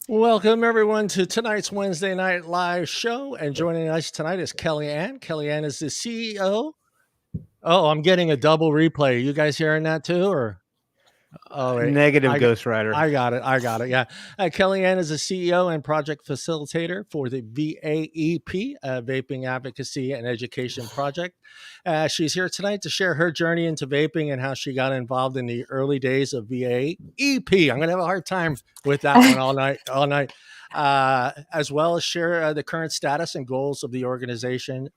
Welcome, everyone, to tonight's Wednesday Night Live show. And joining us tonight is Kellie Ann. Kellie Ann is the CEO. Oh, I'm getting a double replay. You guys hearing that too? Or oh, wait. Negative Ghost Rider. I got it. Yeah. Kellie Ann is the CEO and project facilitator for the VAEP, Vaping Advocacy and Education Project. She's here tonight to share her journey into vaping and how she got involved in the early days of VAEP. I'm going to have a hard time with that one all night. As well as share the current status and goals of the organization.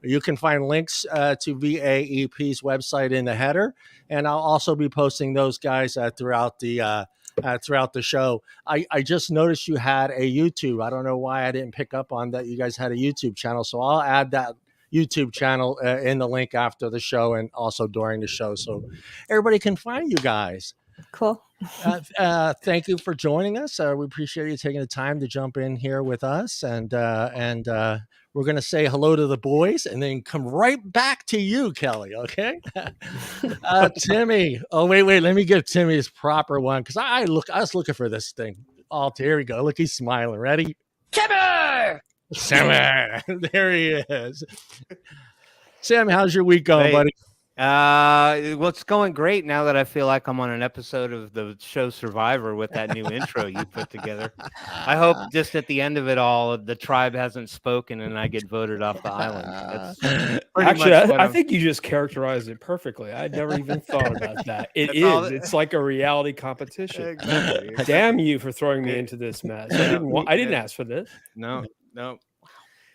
You can find links to VAEP's website in the header, and I'll also be posting those guys throughout the show. I just noticed you had a YouTube. I don't know why I didn't pick up on that. You guys had a YouTube channel, so I'll add that YouTube channel in the link after the show and also during the show, so everybody can find you guys. Cool. Thank you for joining us. We appreciate you taking the time to jump in here with us, and we're going to say hello to the boys and then come right back to you, Kelly. Okay. Timmy. Oh, wait. Let me give Timmy his proper one. Cause I was looking for this thing. Oh, here we go. Look, he's smiling. Ready? Timmy. There he is. Sam, how's your week going, buddy? Well, it's going great now that I feel like I'm on an episode of the show Survivor with that new intro you put together. I hope just at the end of it all, the tribe hasn't spoken and I get voted off the island. Actually, I think you just characterized it perfectly. I'd never even thought about that. It's like a reality competition. Exactly. Damn you for throwing me into this mess. I didn't ask for this. No,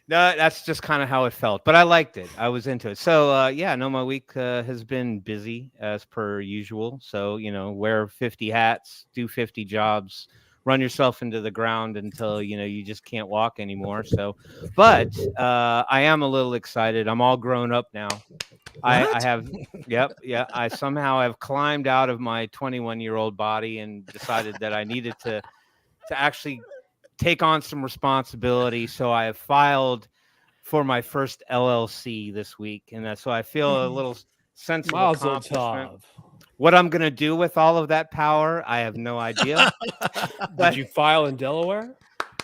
that's just kind of how it felt, but I liked it. I was into it. So, my week has been busy as per usual. So, wear 50 hats, do 50 jobs, run yourself into the ground until, you just can't walk anymore. So, but I am a little excited. I'm all grown up now. I have, I somehow have climbed out of my 21-year-old body and decided that I needed to actually take on some responsibility. So I have filed for my first LLC this week. And so I feel a little sense of accomplishment. What I'm going to do with all of that power, I have no idea. Did you file in Delaware?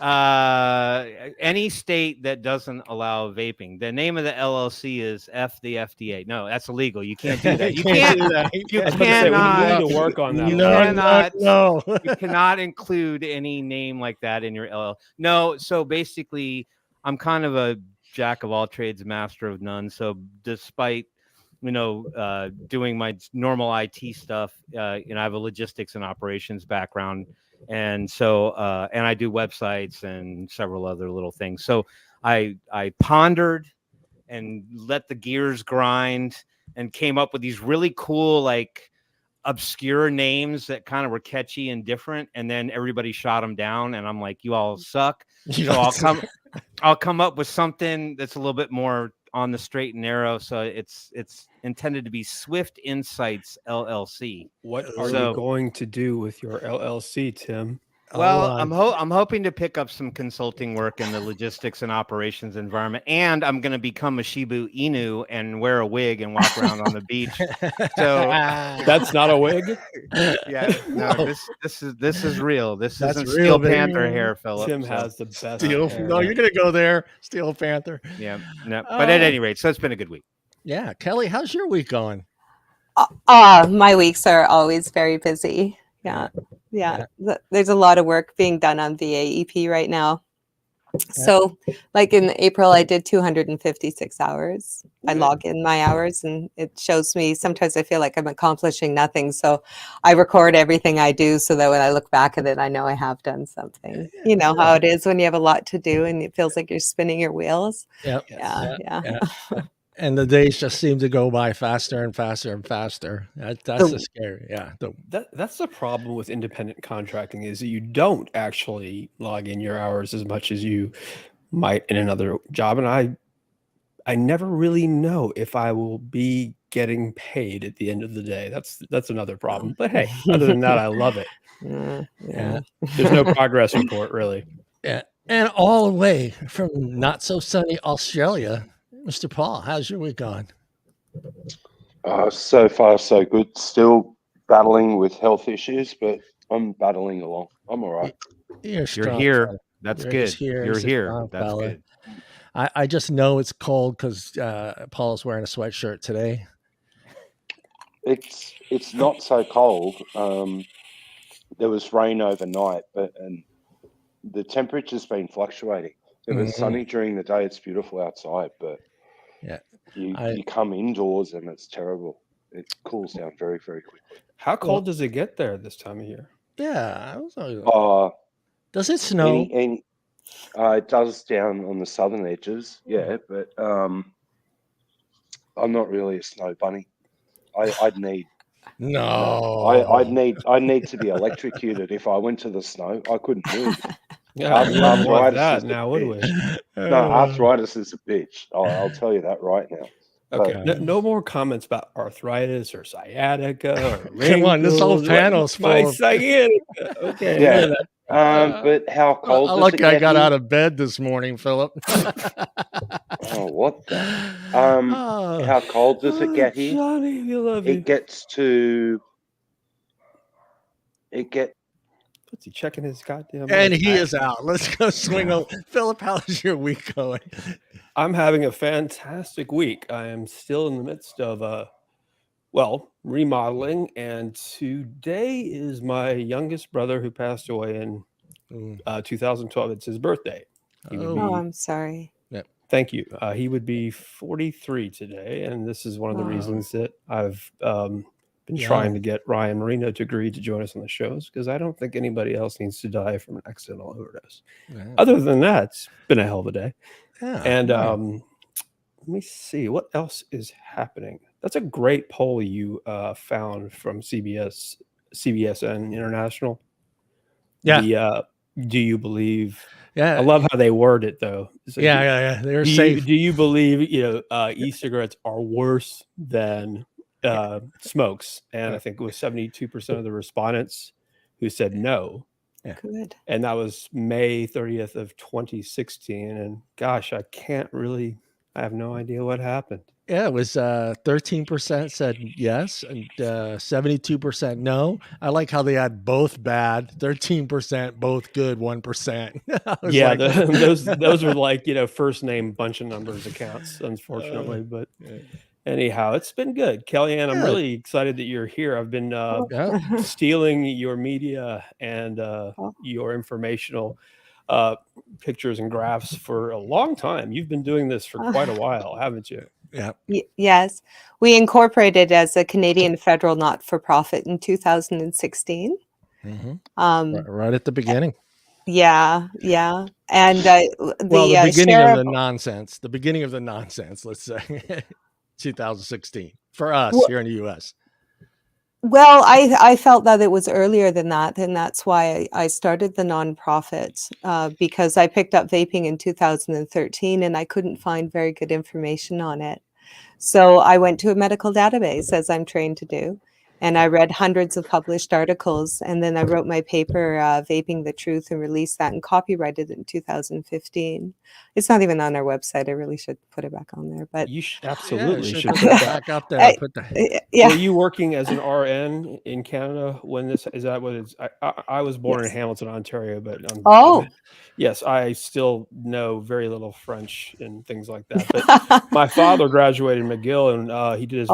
Any state that doesn't allow vaping. The name of the LLC is F the FDA. No, that's illegal. You can't do that. You can't do that. You cannot. We need to work on that. You cannot include any name like that in your LLC. No. So basically, I'm kind of a jack of all trades, master of none. So despite doing my normal IT stuff, I have a logistics and operations background. And so, and I do websites and several other little things. So I pondered and let the gears grind and came up with these really cool, like obscure names that kind of were catchy and different. And then everybody shot them down. And I'm like, you all suck. So I'll come up with something that's a little bit more on the straight and narrow. So it's intended to be Swift Insights LLC. What are you going to do with your LLC, Tim? Well, I'm hoping to pick up some consulting work in the logistics and operations environment, and I'm going to become a Shiba Inu and wear a wig and walk around on the beach. So that's not a wig. Yeah, no, this is real. This isn't Steel Panther hair, Phillip. Tim has the best. No, you're going to go there, Steel Panther. Yeah, no, but at any rate, so it's been a good week. Yeah, Kelly, how's your week going? My weeks are always very busy. Yeah. There's a lot of work being done on VAEP right now. So like in April, I did 256 hours. I log in my hours and it shows me, sometimes I feel like I'm accomplishing nothing. So I record everything I do so that when I look back at it, I know I have done something. You know how it is when you have a lot to do and it feels like you're spinning your wheels. Yep. Yeah. And the days just seem to go by faster and faster and faster. That's the scary. Yeah. That's the problem with independent contracting, is that you don't actually log in your hours as much as you might in another job. And I never really know if I will be getting paid at the end of the day. That's another problem. But hey, other than that, I love it. Yeah. There's no progress report, really. Yeah. And all the way from not so sunny Australia, Mr. Paul, how's your week gone? So far, so good. Still battling with health issues, but I'm battling along. I'm all right. You're here. Fella. That's good. You're here. That's fella. good. I just know it's cold because Paul's wearing a sweatshirt today. It's not so cold. There was rain overnight, and the temperature's been fluctuating. It was sunny during the day. It's beautiful outside, but you come indoors and it's terrible. It cools down very, very quickly. How cold does it get there this time of year? Yeah. Does it snow? It does down on the southern edges, but I'm not really a snow bunny. I'd need to be electrocuted if I went to the snow. I couldn't move. Arthritis now, would we? No, arthritis is a bitch. I'll tell you that right now. Okay. No more comments about arthritis or sciatica or come on, this whole panel's full of sciatica. Okay. Yeah. But how cold? Lucky I got out of bed this morning, Philip. Oh, what the? How cold does it get here? Johnny, we love you. What's he checking his goddamn? And he is out. Let's go swing over. Philip, how's your week going? I'm having a fantastic week. I am still in the midst of remodeling, and today is my youngest brother who passed away in 2012. It's his birthday. I'm sorry. Thank you. He would be 43 today, and this is one of the reasons that I've been trying to get Ryan Marino to agree to join us on the shows, because I don't think anybody else needs to die from an accidental overdose. Yeah. Other than that, it's been a hell of a day. Yeah. And let me see what else is happening. That's a great poll you found from CBSN International. Yeah. Do you believe? Yeah. I love how they word it though. So They're safe. Do you believe e-cigarettes are worse than smokes? And I think it was 72% of the respondents who said no. Yeah. Good. And that was May 30th of 2016. And gosh, I have no idea what happened. Yeah, it was 13% said yes and 72% no. I like how they had both bad, 13%, both good, 1%. Those are like, first name bunch of numbers accounts, unfortunately. But anyhow, it's been good. Kellie Ann, I'm really excited that you're here. I've been stealing your media and your informational pictures and graphs for a long time. You've been doing this for quite a while, haven't you? Yeah. Yes. We incorporated as a Canadian federal not-for-profit in 2016. Mm-hmm. Right at the beginning. Yeah. And the beginning of the nonsense. The beginning of the nonsense, let's say. 2016 for us here in the U.S. Well, I felt that it was earlier than that, and that's why I started the nonprofit, because I picked up vaping in 2013 and I couldn't find very good information on it. So I went to a medical database, as I'm trained to do, and I read hundreds of published articles, and then I wrote my paper, Vaping the Truth, and released that and copyrighted it in 2015. It's not even on our website. I really should put it back on there. But you absolutely should put it back up there. Were you working as an RN in Canada when this? Is that what it's? I was born in Hamilton, Ontario, but yes, I still know very little French and things like that. But my father graduated McGill, and he did his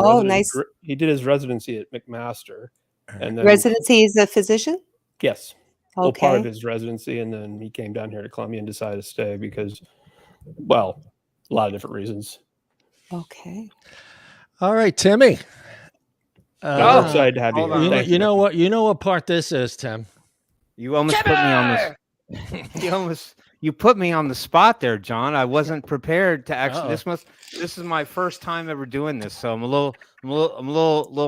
he did his residency at McMaster. And then, residency is a physician? Yes. Well, part of Okay. his residency, and then he came down here to Columbia and decided to stay because, well, a lot of different reasons. Okay. All right, Timmy. We're excited to have you hold here. on. Thank You know what? You know what part this is, Tim. You almost put me on this. You put me on the spot there, John. I wasn't prepared to actually. This is my first time ever doing this, so I'm a little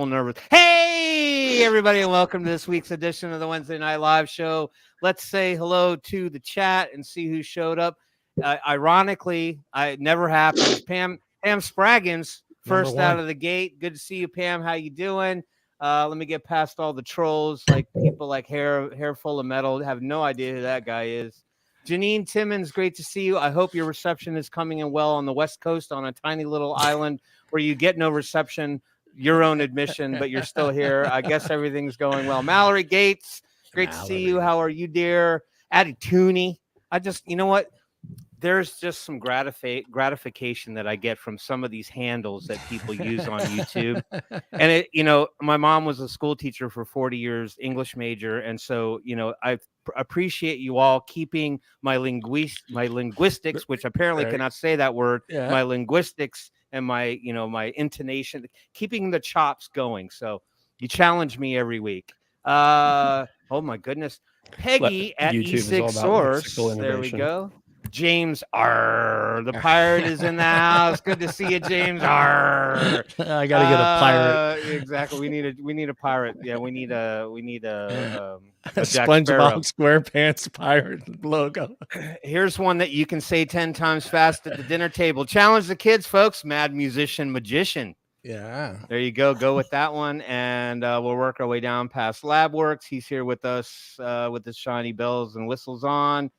nervous. Hey, everybody, and welcome to this week's edition of the Wednesday Night Live Show. Let's say hello to the chat and see who showed up. Ironically, it never happens. Pam Spraggins, first out of the gate. Good to see you, Pam. How you doing? Let me get past all the trolls, like people like hair full of metal. Have no idea who that guy is. Janine Timmons, great to see you. I hope your reception is coming in well on the West Coast on a tiny little island where you get no reception, your own admission, but you're still here. I guess everything's going well. Mallory Gates, great to see you. How are you, dear? Addie Tooney. You know what? There's just some gratification that I get from some of these handles that people use on YouTube. And my mom was a school teacher for 40 years, English major. And so, I appreciate you all keeping my linguistics, which apparently cannot say that word, my linguistics and my intonation, keeping the chops going. So you challenge me every week. Oh my goodness. Peggy at E6 Source. There we go. James R. The pirate is in the house. Good to see you, James R. I gotta get a pirate. Exactly. We need a pirate. Yeah, we need a Jack SpongeBob SquarePants pirate logo. Here's one that you can say 10 times fast at the dinner table. Challenge the kids, folks. Mad musician, magician. Yeah. There you go. Go with that one. And we'll work our way down past LabWorks. He's here with us with his shiny bells and whistles on.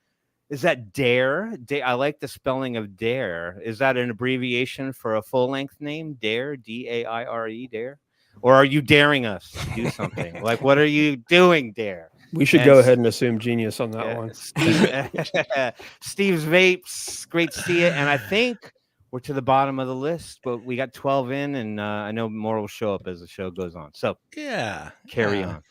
Is that Dare? I like the spelling of Dare. Is that an abbreviation for a full-length name? Dare, D-A-I-R-E, Dare? Or are you daring us to do something? Like, what are you doing, Dare? We should go ahead and assume genius on that one. Steve's Vapes, great to see you. And I think we're to the bottom of the list, but we got 12 in, and I know more will show up as the show goes on. So carry on.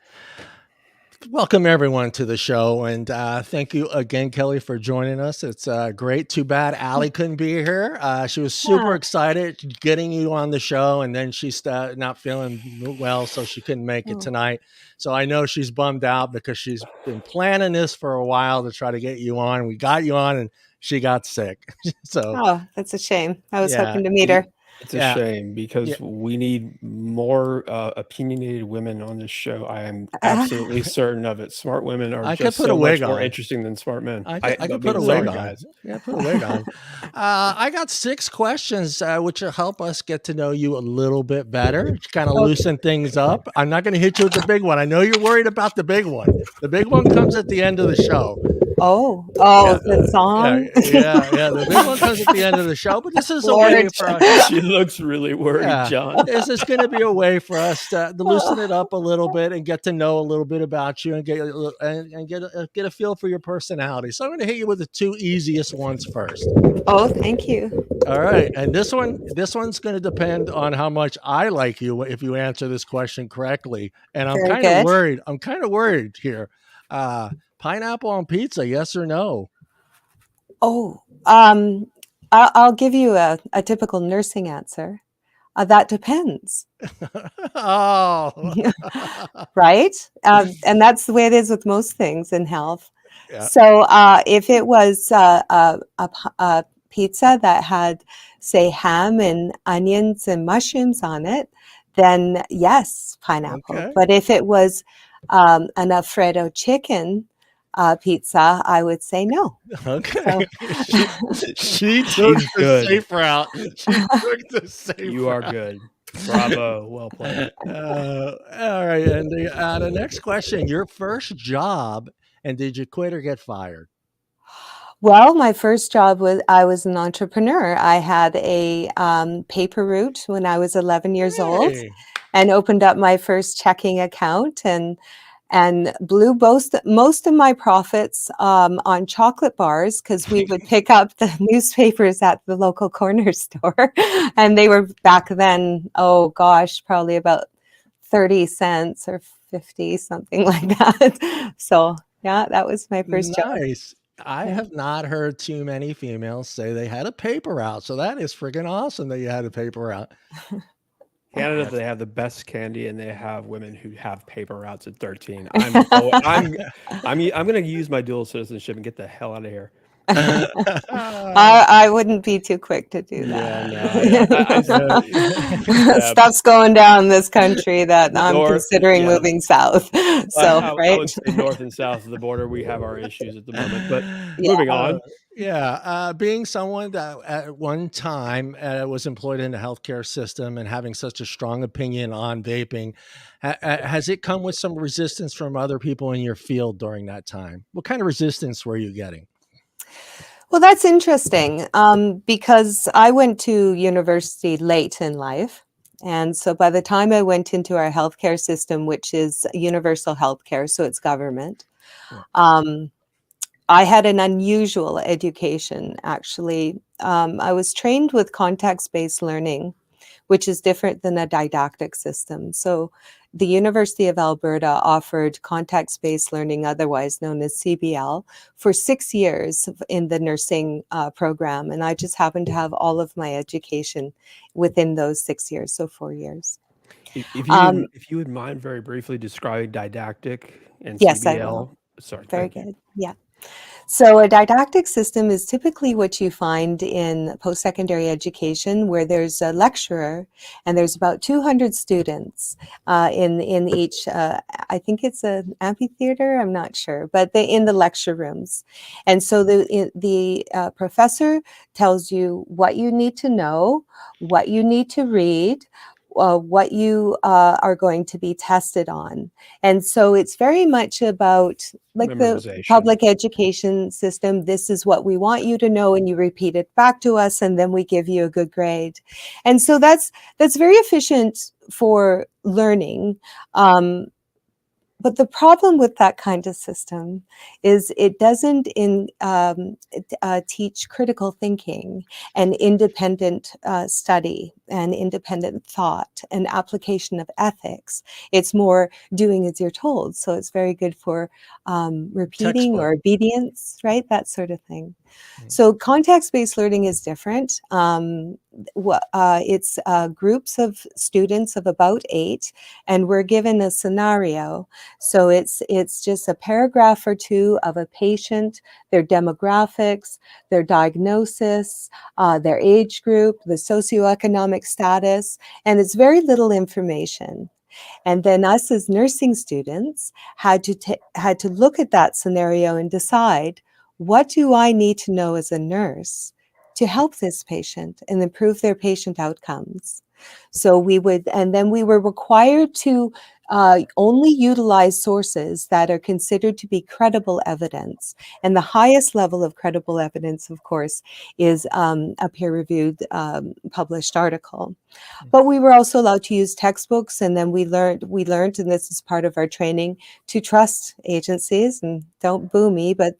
Welcome everyone to the show, and thank you again, Kelly, for joining us. It's great. Too bad Allie couldn't be here. She was super excited getting you on the show, and then she's not feeling well, so she couldn't make it tonight. So I know she's bummed out because she's been planning this for a while to try to get you on. We got you on, and she got sick. So that's a shame. I was hoping to meet her. It's a shame because we need more opinionated women on this show. I am absolutely certain of it. Smart women are just so much more interesting than smart men. I could put a wig on. Yeah, put a wig on. I got 6 questions, which will help us get to know you a little bit better, kind of loosen things up. I'm not going to hit you with the big one. I know you're worried about the big one. The big one comes at the end of the show. The song. The big one comes at the end of the show, but this is a way for us. She looks really worried, John. This is going to be a way for us to loosen it up a little bit and get to know a little bit about you and get a feel for your personality. So I'm going to hit you with the 2 easiest ones first. Oh, thank you. All right, and this one's going to depend on how much I like you if you answer this question correctly. And I'm kind of worried. I'm kind of worried here. Pineapple on pizza, yes or no? I'll give you a typical nursing answer. That depends. Right? And that's the way it is with most things in health. Yeah. So if it was a pizza that had, say, ham and onions and mushrooms on it, then yes, pineapple. Okay. But if it was an Alfredo chicken pizza, I would say no. Okay. She took the safe route. You are good. Bravo. Well played. All right. And the next question, your first job, and did you quit or get fired? Well, my first job was I was an entrepreneur. I had a paper route when I was 11 years old and opened up my first checking account and blew most of my profits on chocolate bars because we would pick up the newspapers at the local corner store. And they were back then, probably about 30 cents or 50, something like that. So Yeah, that was my first job. Nice. I Yeah. have not heard too many females say they had a paper route. So that is freaking awesome that you had a paper route. Canada, That's- they have the best candy, and they have women who have paper routes at 13. I'm going to use my dual citizenship and get the hell out of here. I wouldn't be too quick to do Yeah, that. no, Stuff's going down this country that I'm North, considering yeah. moving south. So, I right? would say north and south of the border, we have our issues at the moment. But Yeah. moving on. Being someone that at one time was employed in the healthcare system and having such a strong opinion on vaping, has it come with some resistance from other people in your field during that time? What kind of resistance were you getting? Well, that's interesting because I went to university late in life. And so by the time I went into our healthcare system, which is universal healthcare, so it's government, I had an unusual education, actually. I was trained with context-based learning, which is different than a didactic system. So the University of Alberta offered context-based learning, otherwise known as CBL, for 6 years in the nursing program. And I just happened to have all of my education within those 6 years, so 4 years. If you would mind very briefly describing didactic and Yes, CBL. I will. Sorry. Very good. Yeah. So a didactic system is typically what you find in post-secondary education, where there's a lecturer and there's about 200 students in each, I think it's an amphitheater, I'm not sure, but in the lecture rooms. And so the professor tells you what you need to know, what you need to read, what you are going to be tested on. And so it's very much about, like the Memorization. public education system, this is what we want you to know, and you repeat it back to us, and then we give you a good grade. And so that's very efficient for learning. But the problem with that kind of system is it doesn't teach critical thinking and independent study and independent thought and application of ethics. It's more doing as you're told. So it's very good for repeating or obedience, right? That sort of thing. So context-based learning is different. It's groups of students of about 8, and we're given a scenario. So it's just a paragraph or two of a patient, their demographics, their diagnosis, their age group, the socioeconomic status, and it's very little information. And then us as nursing students had to look at that scenario and decide, what do I need to know as a nurse to help this patient and improve their patient outcomes? So we were required to only utilize sources that are considered to be credible evidence. And the highest level of credible evidence, of course, is a peer-reviewed published article. But we were also allowed to use textbooks, and then we learned, and this is part of our training, to trust agencies. And don't boo me, but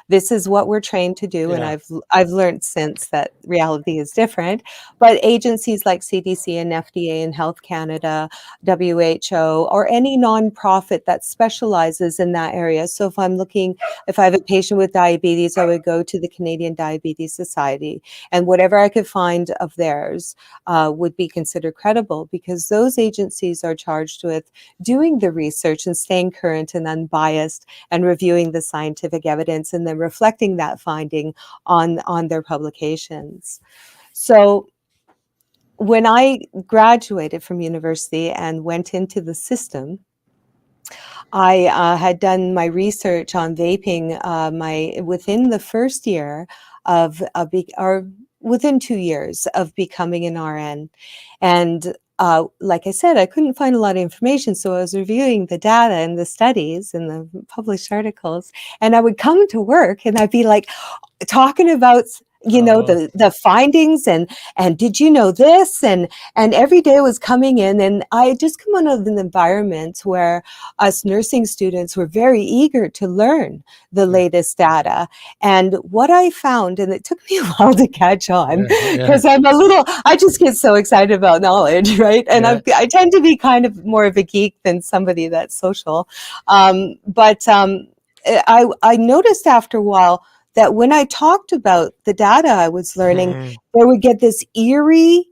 this is what we're trained to do. And I've learned since that reality is different. But agencies like CDC and FDA and Health Canada, WHO, or any nonprofit that specializes in that area. So if I have a patient with diabetes, I would go to the Canadian Diabetes Society, and whatever I could find of theirs would be considered credible, because those agencies are charged with doing the research and staying current and unbiased and reviewing the scientific evidence and then reflecting that finding on their publications. So when I graduated from university and went into the system, I had done my research on vaping within the first year or within 2 years of becoming an RN. And like I said, I couldn't find a lot of information. So I was reviewing the data and the studies and the published articles. And I would come to work and I'd be like talking about the findings and did you know this, and every day was coming in, and I just come out of an environment where us nursing students were very eager to learn the latest data. And what I found, and it took me a while to catch on, because I just get so excited about knowledge, right? And I tend to be kind of more of a geek than somebody that's social, but I noticed after a while that when I talked about the data I was learning, they would get this eerie,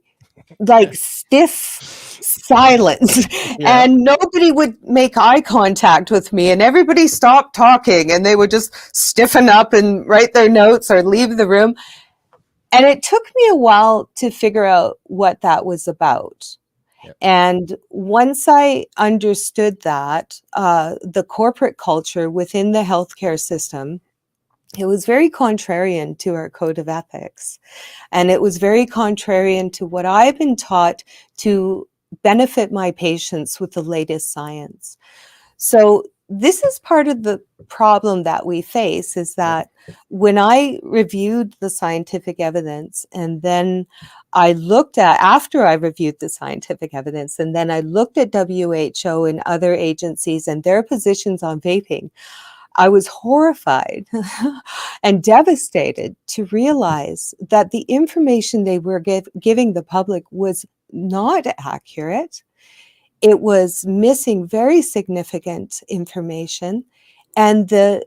like stiff silence, and nobody would make eye contact with me, and everybody stopped talking, and they would just stiffen up and write their notes or leave the room. And it took me a while to figure out what that was about. And once I understood that, the corporate culture within the healthcare system, it was very contrarian to our code of ethics. And it was very contrarian to what I've been taught to benefit my patients with the latest science. So this is part of the problem that we face, is that when I reviewed the scientific evidence, and then I looked at, after I reviewed the scientific evidence, and then I looked at WHO and other agencies and their positions on vaping, I was horrified and devastated to realize that the information they were giving the public was not accurate. It was missing very significant information, and the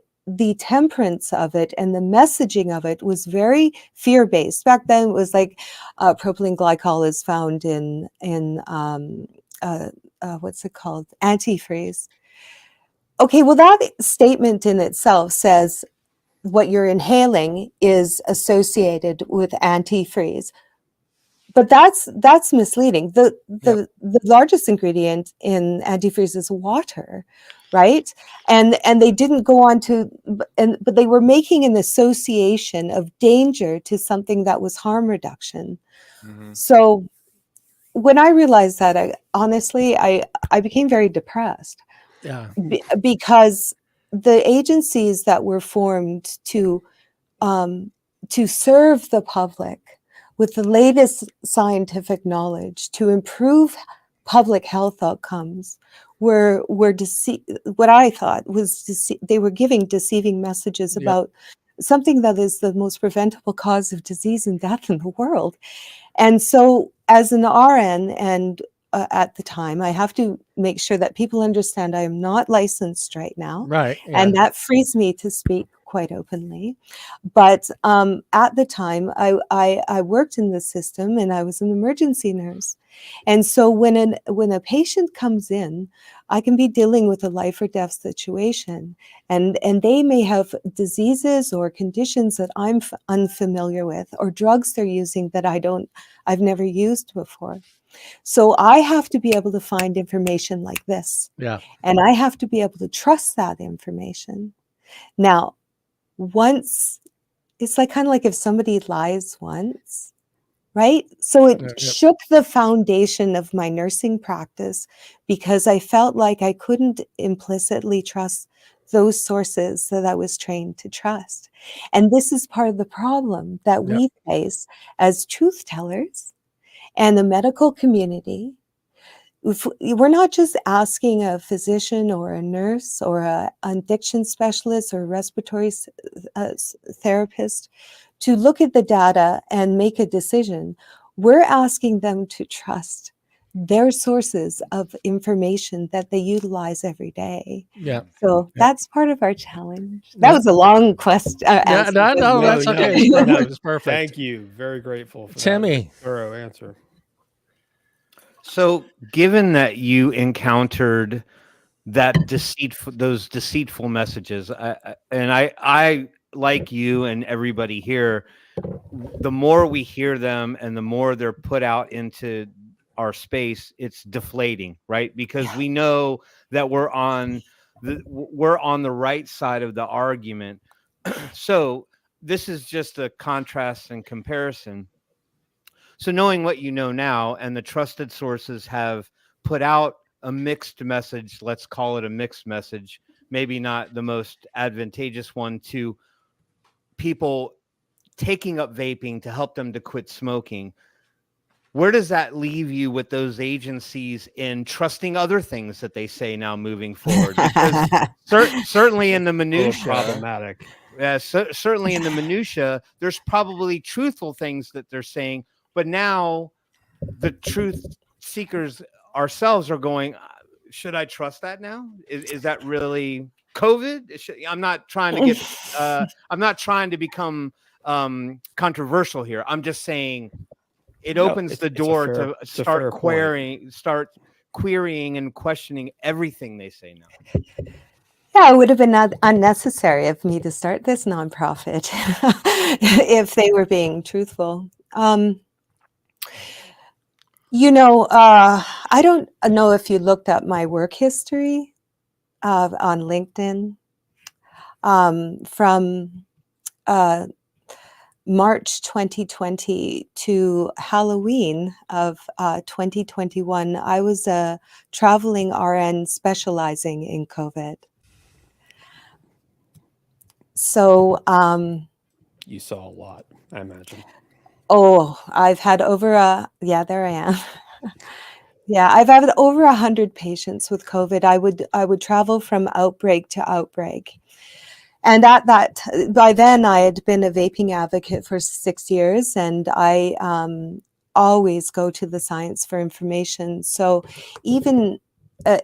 temperance of it and the messaging of it was very fear-based. Back then, it was like propylene glycol is found in what's it called? Antifreeze. Okay, well, that statement in itself says what you're inhaling is associated with antifreeze. But that's misleading. The largest ingredient in antifreeze is water, right? And they didn't go on to, but they were making an association of danger to something that was harm reduction. So when I realized that, I became very depressed. Because the agencies that were formed to serve the public with the latest scientific knowledge to improve public health outcomes were what I thought was they were giving deceiving messages about something that is the most preventable cause of disease and death in the world. And so as an RN, and at the time, I have to make sure that people understand I am not licensed right now. Right. And that frees me to speak quite openly. But at the time, I worked in the system, and I was an emergency nurse. And so when a patient comes in, I can be dealing with a life or death situation, and they may have diseases or conditions that I'm unfamiliar with, or drugs they're using that I've never used before. So I have to be able to find information like this. And I have to be able to trust that information. Now, once, it's like kind of like if somebody lies once, right? So it shook the foundation of my nursing practice, because I felt like I couldn't implicitly trust those sources that I was trained to trust. And this is part of the problem that we face as truth tellers and the medical community. We're not just asking a physician or a nurse or an addiction specialist or a respiratory therapist to look at the data and make a decision. We're asking them to trust their sources of information that they utilize every day. So that's part of our challenge. That was a long question. No, that's okay. It's perfect. Thank you. Very grateful for Timmy. that thorough answer. So, given that you encountered those deceitful messages, I like you and everybody here, the more we hear them and the more they're put out into our space, it's deflating, right? Because we know that we're on the right side of the argument. So this is just a contrast and comparison. So knowing what you know now, and the trusted sources have put out a mixed message, let's call it a mixed message, maybe not the most advantageous one, to people taking up vaping to help them to quit smoking. Where does that leave you with those agencies in trusting other things that they say now moving forward? Because certainly in the minutia, problematic. Certainly in the minutia, there's probably truthful things that they're saying, but now the truth seekers ourselves are going, should I trust that now? Is that really COVID. I'm not trying to get. I'm not trying to become controversial here. I'm just saying it opens the door to start querying and questioning everything they say now. Yeah, it would have been unnecessary of me to start this nonprofit if they were being truthful. You know, I don't know if you looked up my work history on LinkedIn from March 2020 to Halloween of 2021. I was a traveling RN specializing in COVID. So you saw a lot, I imagine. Oh, I've had over there I am. Yeah, I've had over 100 patients with COVID. I would travel from outbreak to outbreak. And by then I had been a vaping advocate for 6 years, and I always go to the science for information. So even our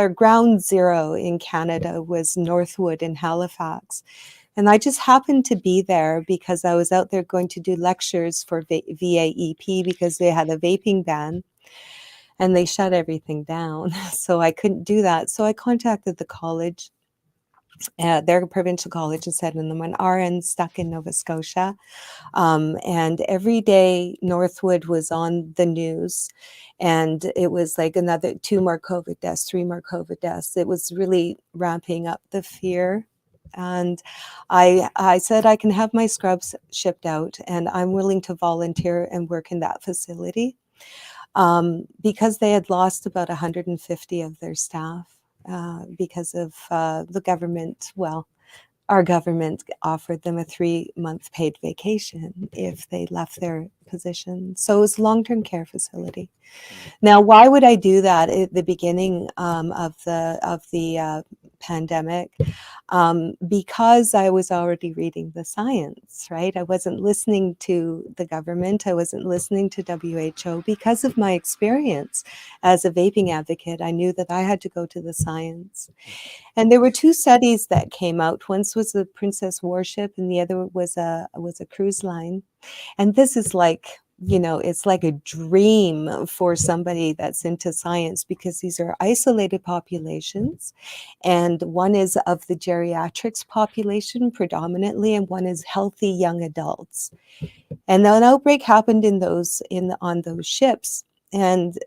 ground zero in Canada was Northwood in Halifax. And I just happened to be there because I was out there going to do lectures for VAEP because they had a vaping ban and they shut everything down. So I couldn't do that. So I contacted the college, their provincial college, and said, I'm an RN stuck in Nova Scotia. And every day Northwood was on the news, and it was like another 2 more COVID deaths, 3 more COVID deaths. It was really ramping up the fear. And I said, I can have my scrubs shipped out and I'm willing to volunteer and work in that facility because they had lost about 150 of their staff because of the government. Well, our government offered them a 3-month paid vacation if they left their position. So it was a long-term care facility. Now, why would I do that at the beginning of the pandemic? Because I was already reading the science, right? I wasn't listening to the government. I wasn't listening to WHO. Because of my experience as a vaping advocate, I knew that I had to go to the science. And there were 2 studies that came out. One was the Princess Warship, and the other was a cruise line. And this is like, it's like a dream for somebody that's into science, because these are isolated populations, and one is of the geriatrics population predominantly, and one is healthy young adults. And an outbreak happened on those ships, and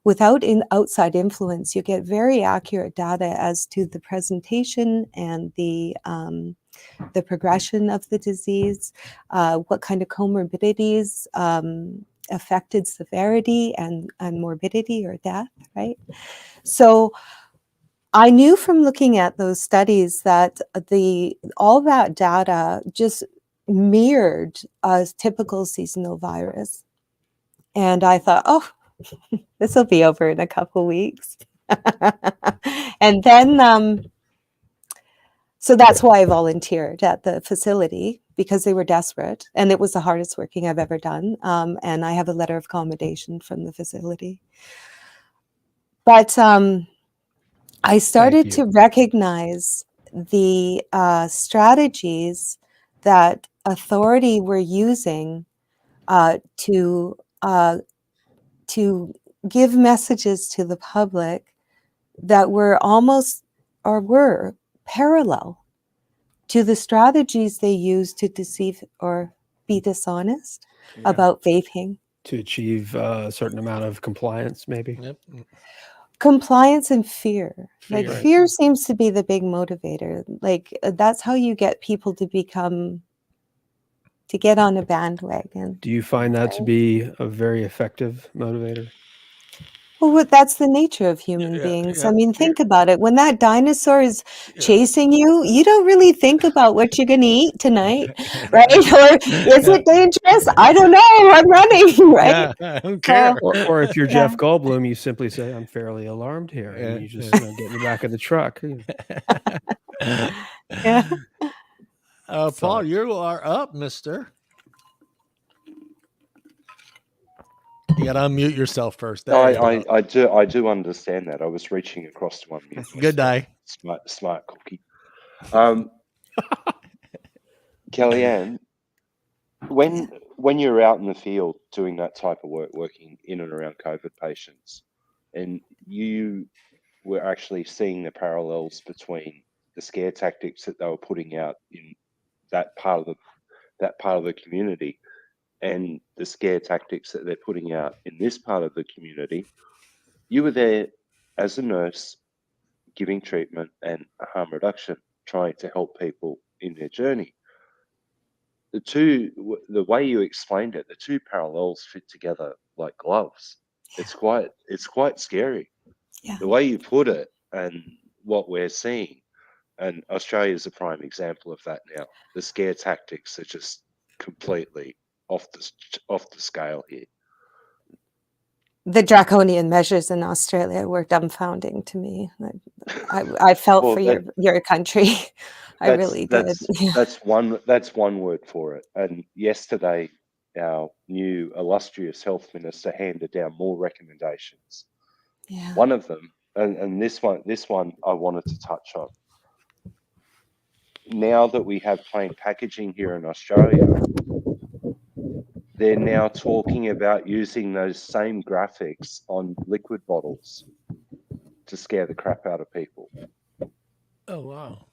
without outside influence, you get very accurate data as to the presentation and the progression of the disease, what kind of comorbidities affected severity and morbidity or death, right? So I knew from looking at those studies that all that data just mirrored a typical seasonal virus. And I thought, oh, this will be over in a couple weeks. And then so that's why I volunteered at the facility, because they were desperate, and it was the hardest working I've ever done. And I have a letter of accommodation from the facility. But I started to recognize the strategies that authority were using to give messages to the public that were were parallel to the strategies they use to deceive or be dishonest about vaping. To achieve a certain amount of compliance, maybe? Yep. Compliance and fear. Like fear seems to be the big motivator. Like that's how you get people to get on a bandwagon. Do you find that to be a very effective motivator? Well, that's the nature of human beings. I mean, think about it. When that dinosaur is chasing you, you don't really think about what you're going to eat tonight, right? Or is it dangerous? I don't know. I'm running, right? I don't care. Or if you're Jeff Goldblum, you simply say, I'm fairly alarmed here. And you just get in the back of the truck. Yeah. Paul, you are up, mister. got to unmute yourself first. No, There you go. I do understand that. I was reaching across to unmute. Good day. Smart cookie. Kellie Ann, when you're out in the field doing that type of work, working in and around COVID patients, and you were actually seeing the parallels between the scare tactics that they were putting out in that part of the community and the scare tactics that they're putting out in this part of the community, you were there as a nurse giving treatment and harm reduction, trying to help people in their journey. The way you explained it, the two parallels fit together like gloves. It's quite scary. Yeah. The way you put it and what we're seeing, and Australia is a prime example of that now. The scare tactics are just completely off the scale here. The draconian measures in Australia were dumbfounding to me. I felt for your country. I really did. That's one word for it. And yesterday, our new illustrious health minister handed down more recommendations. Yeah. One of them, and this one I wanted to touch on. Now that we have plain packaging here in Australia, they're now talking about using those same graphics on liquid bottles to scare the crap out of people. Oh, wow.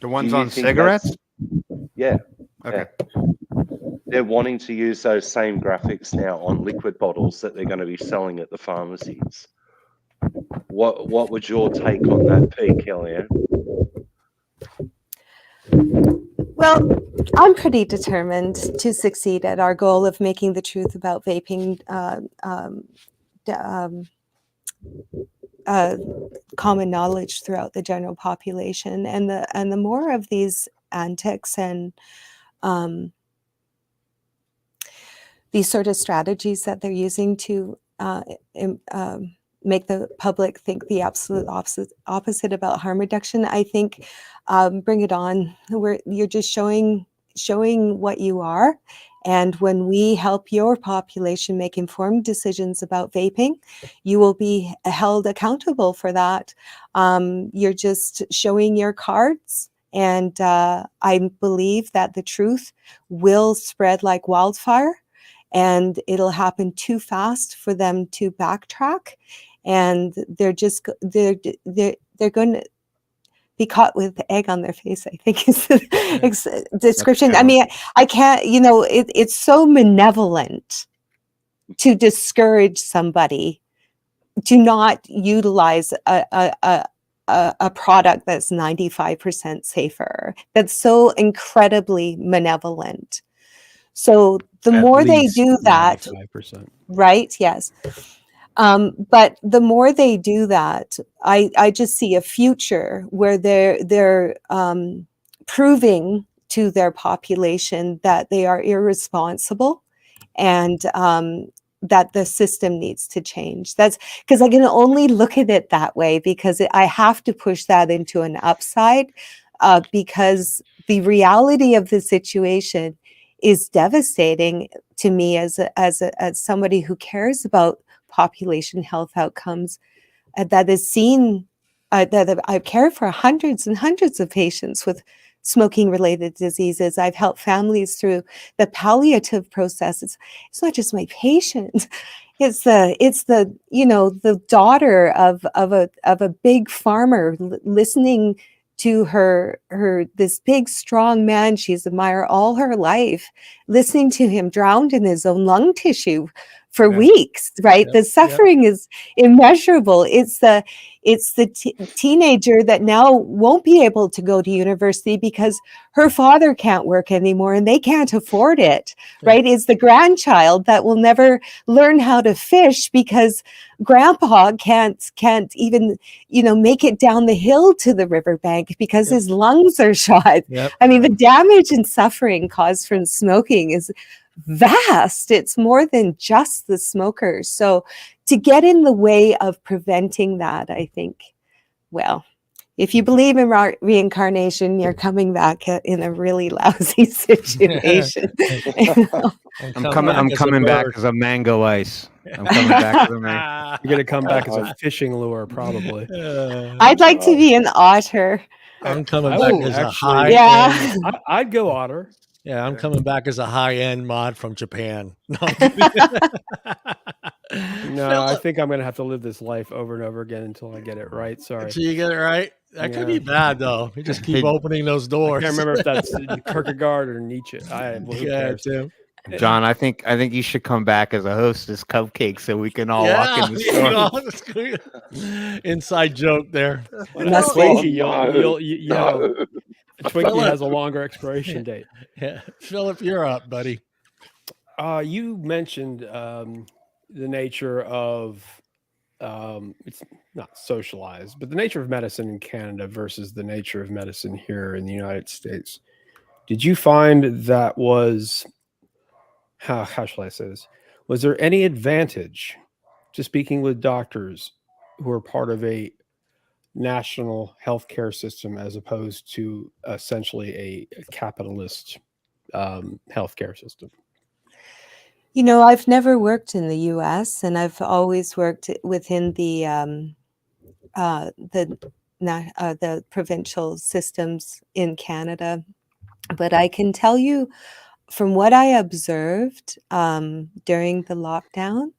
The ones on cigarettes? Yeah. Okay. Yeah. They're wanting to use those same graphics now on liquid bottles that they're going to be selling at the pharmacies. What would your take on that be, Kellie Ann? Well, I'm pretty determined to succeed at our goal of making the truth about vaping common knowledge throughout the general population, and the more of these antics and these sort of strategies that they're using to make the public think the absolute opposite about harm reduction, I think bring it on. You're just showing what you are. And when we help your population make informed decisions about vaping, you will be held accountable for that. You're just showing your cards. And I believe that the truth will spread like wildfire, and it'll happen too fast for them to backtrack. And they're going to be caught with the egg on their face, I think is the description. I mean, I can't, it's so malevolent to discourage somebody to not utilize a product that's 95% safer. That's so incredibly malevolent. So the more they do that, 95%. right? Yes. But the more they do that, I just see a future where they're proving to their population that they are irresponsible, and that the system needs to change. That's because I can only look at it that way, because I have to push that into an upside, because the reality of the situation is devastating to me as somebody who cares about population health outcomes, that is seen, that I've cared for hundreds and hundreds of patients with smoking related diseases. I've helped families through the palliative process. It's not just my patient. It's the daughter of a big farmer listening to her this big strong man she's admired all her life, listening to him drowned in his own lung tissue for weeks, right? The suffering is immeasurable. It's the teenager that now won't be able to go to university because her father can't work anymore and they can't afford it, right? It's the grandchild that will never learn how to fish because grandpa can't even, make it down the hill to the riverbank because his lungs are shot. I mean, the damage and suffering caused from smoking is vast. It's more than just the smokers. So to get in the way of preventing that, I think, well, if you believe in reincarnation, you're coming back in a really lousy situation. I'm coming back as a mango ice. I'm coming back as a man. You're going to come back as a fishing lure, probably. I'd like to be an otter. I'm coming I back would as a actually- high Yeah. end. I'd go otter. Yeah, I'm coming back as a high end mod from Japan. No, I'm kidding. No, I Phillip, think I'm going to have to live this life over and over again until I get it right. Sorry. until you get it right. That could be Yeah. bad though. You just keep Hey, opening those I doors. can't remember if that's Kierkegaard or Nietzsche. Who Yeah, cares? Tim. John, I think you should come back as a hostess cupcake so we can all walk in the store. you know, inside joke there. Well, Must a be. Twinkie, you know, No. a Twinkie Phillip. has a longer expiration date. Yeah, Phillip, you're up, buddy. You mentioned the nature of it's not socialized, but the nature of medicine in Canada versus the nature of medicine here in the United States. Did you find that was how shall I say this? Was there any advantage to speaking with doctors who are part of a national healthcare system as opposed to essentially a capitalist healthcare system? You know, I've never worked in the U.S. and I've always worked within the provincial systems in Canada. But I can tell you, from what I observed during the lockdown,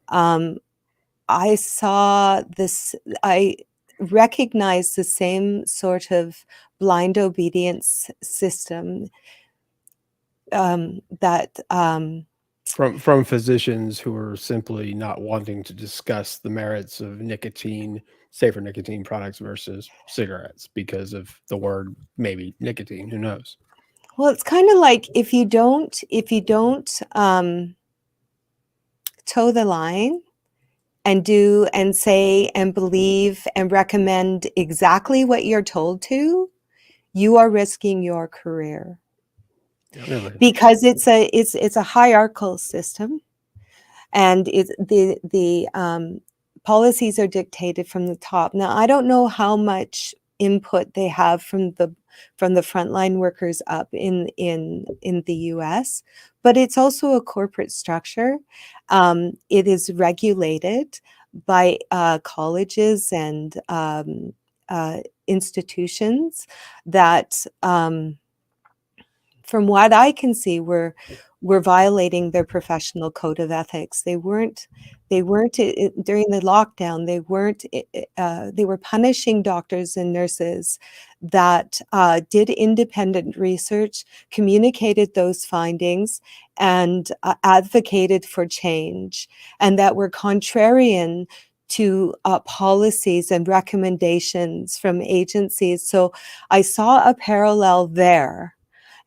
I saw this. I recognized the same sort of blind obedience system that. From physicians who are simply not wanting to discuss the merits of safer nicotine products versus cigarettes because of the word maybe nicotine. Who knows? Well, it's kind of like if you don't toe the line and do and say and believe and recommend exactly what you're told to, you are risking your career. Really? Because it's a hierarchical system, and the policies are dictated from the top. Now, I don't know how much input they have from the frontline workers up in the U.S., but it's also a corporate structure. It is regulated by colleges and institutions that. From what I can see, were violating their professional code of ethics. They weren't during the lockdown. They were punishing doctors and nurses that did independent research, communicated those findings, and advocated for change, and that were contrarian to policies and recommendations from agencies. So I saw a parallel there.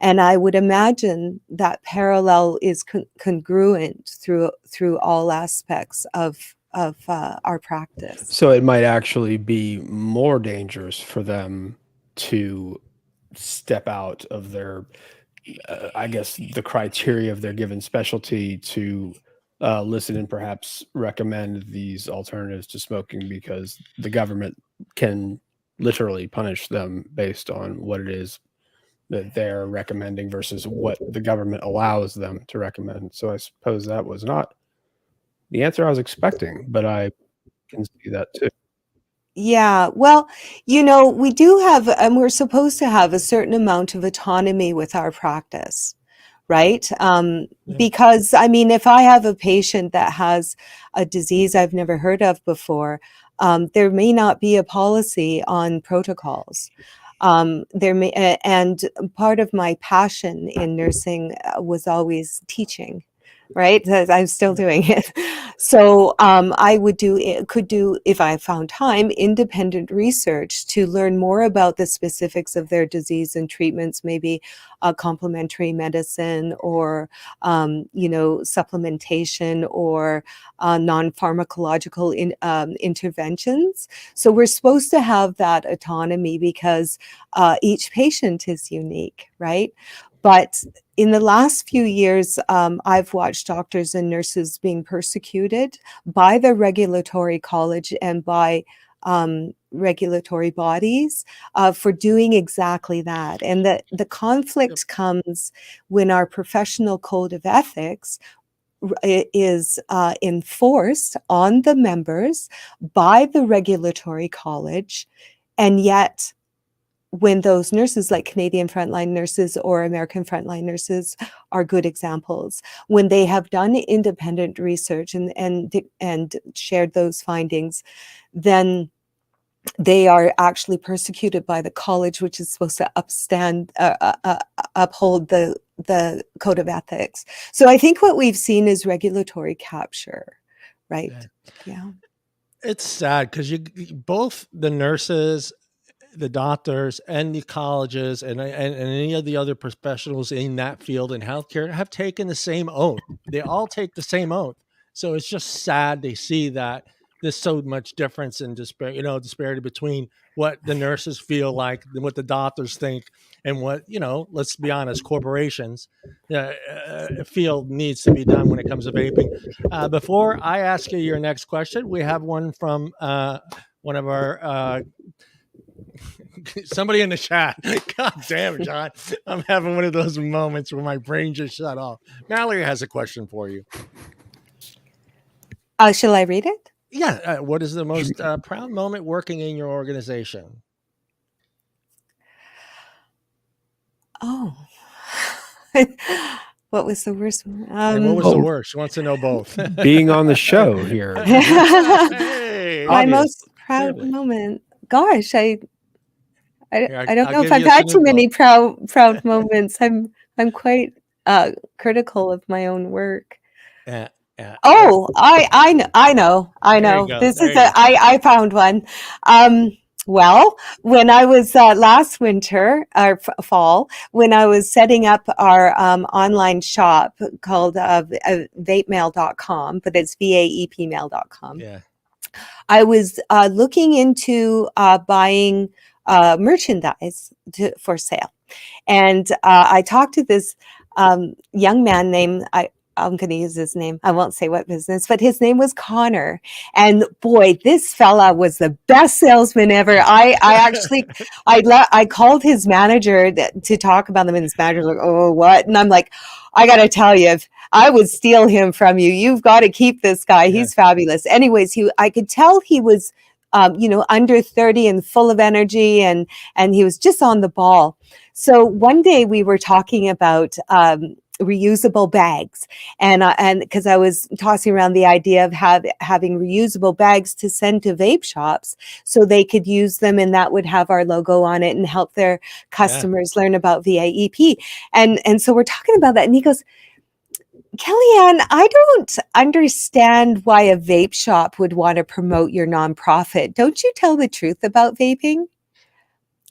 And I would imagine that parallel is congruent through all aspects of our practice. So it might actually be more dangerous for them to step out of their, I guess, the criteria of their given specialty to listen and perhaps recommend these alternatives to smoking, because the government can literally punish them based on what it is that they're recommending versus what the government allows them to recommend. So I suppose that was not the answer I was expecting, but I can see that too. Yeah, well, you know, we do have, and we're supposed to have a certain amount of autonomy with our practice, right? Because, I mean, if I have a patient that has a disease I've never heard of before, there may not be a policy on protocols. And part of my passion in nursing was always teaching, right? I'm still doing it. So I could do, if I found time, independent research to learn more about the specifics of their disease and treatments, maybe complementary medicine or, supplementation or non-pharmacological interventions. So we're supposed to have that autonomy because each patient is unique, right? But in the last few years, I've watched doctors and nurses being persecuted by the regulatory college and by regulatory bodies for doing exactly that. And the conflict comes when our professional code of ethics is enforced on the members by the regulatory college, and yet when those nurses, like Canadian frontline nurses or American frontline nurses, are good examples, when they have done independent research and shared those findings, then they are actually persecuted by the college, which is supposed to uphold the code of ethics. So I think what we've seen is regulatory capture, right? Yeah. It's sad because both the nurses, the doctors, and the colleges, and any of the other professionals in that field in healthcare have taken the same oath. They all take the same oath. So it's just sad to see that there's so much difference in disparity between what the nurses feel like and what the doctors think, and what, let's be honest, corporations feel needs to be done when it comes to vaping. Before I ask you your next question, we have one from one of our somebody in the chat. God damn, John. I'm having one of those moments where my brain just shut off. Mallory has a question for you. Shall I read it? Yeah. What is the most proud moment working in your organization? Oh. What was the worst one? And what was the worst? She wants to know both. Being on the show here. Hey, my most proud moment. Gosh, I don't know if I've had too many proud moments. I'm quite critical of my own work. Yeah. Oh, I know. This is I found one. Well, when I was last winter or fall, when I was setting up our online shop called vapemail.com, but it's VAEPmail.com. Yeah. I was looking into buying merchandise for sale. And I talked to this young man named, I'm going to use his name. I won't say what business, but his name was Connor. And boy, this fella was the best salesman ever. I called his manager to talk about them, and his manager was like, oh, what? And I'm like, I got to tell you, if I would steal him from you, you've got to keep this guy. He's fabulous. Anyways, I could tell he was, under 30 and full of energy, and he was just on the ball. So one day we were talking about reusable bags, and because I was tossing around the idea of having reusable bags to send to vape shops so they could use them, and that would have our logo on it and help their customers learn about VAEP. And so we're talking about that, and he goes, Kellie Ann, I don't understand why a vape shop would want to promote your nonprofit. Don't you tell the truth about vaping?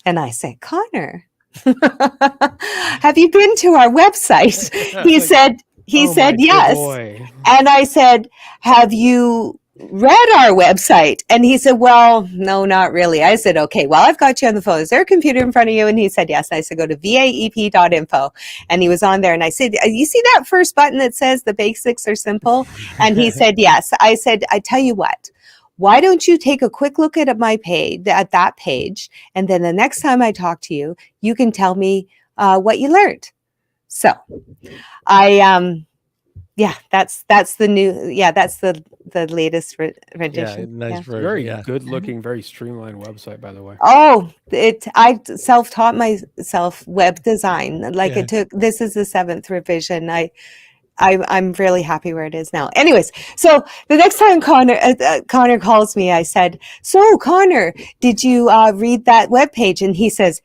And I said, Connor, have you been to our website? He said yes. Boy. And I said, have you read our website? And he said, well, no, not really. I said, okay, well, I've got you on the phone. Is there a computer in front of you? And he said, yes. I said, go to vaep.info. And he was on there. And I said, you see that first button that says the basics are simple? And he said, yes. I said, I tell you what, why don't you take a quick look at my page, at that page, and then the next time I talk to you, you can tell me what you learned. So that's the new, that's the latest rendition. Nice version. Very good looking, very streamlined website, by the way. Oh, I self-taught myself web design. This is the 7th revision. I'm really happy where it is now. Anyways, so the next time Connor calls me, I said, so Connor, did you read that webpage? And he says,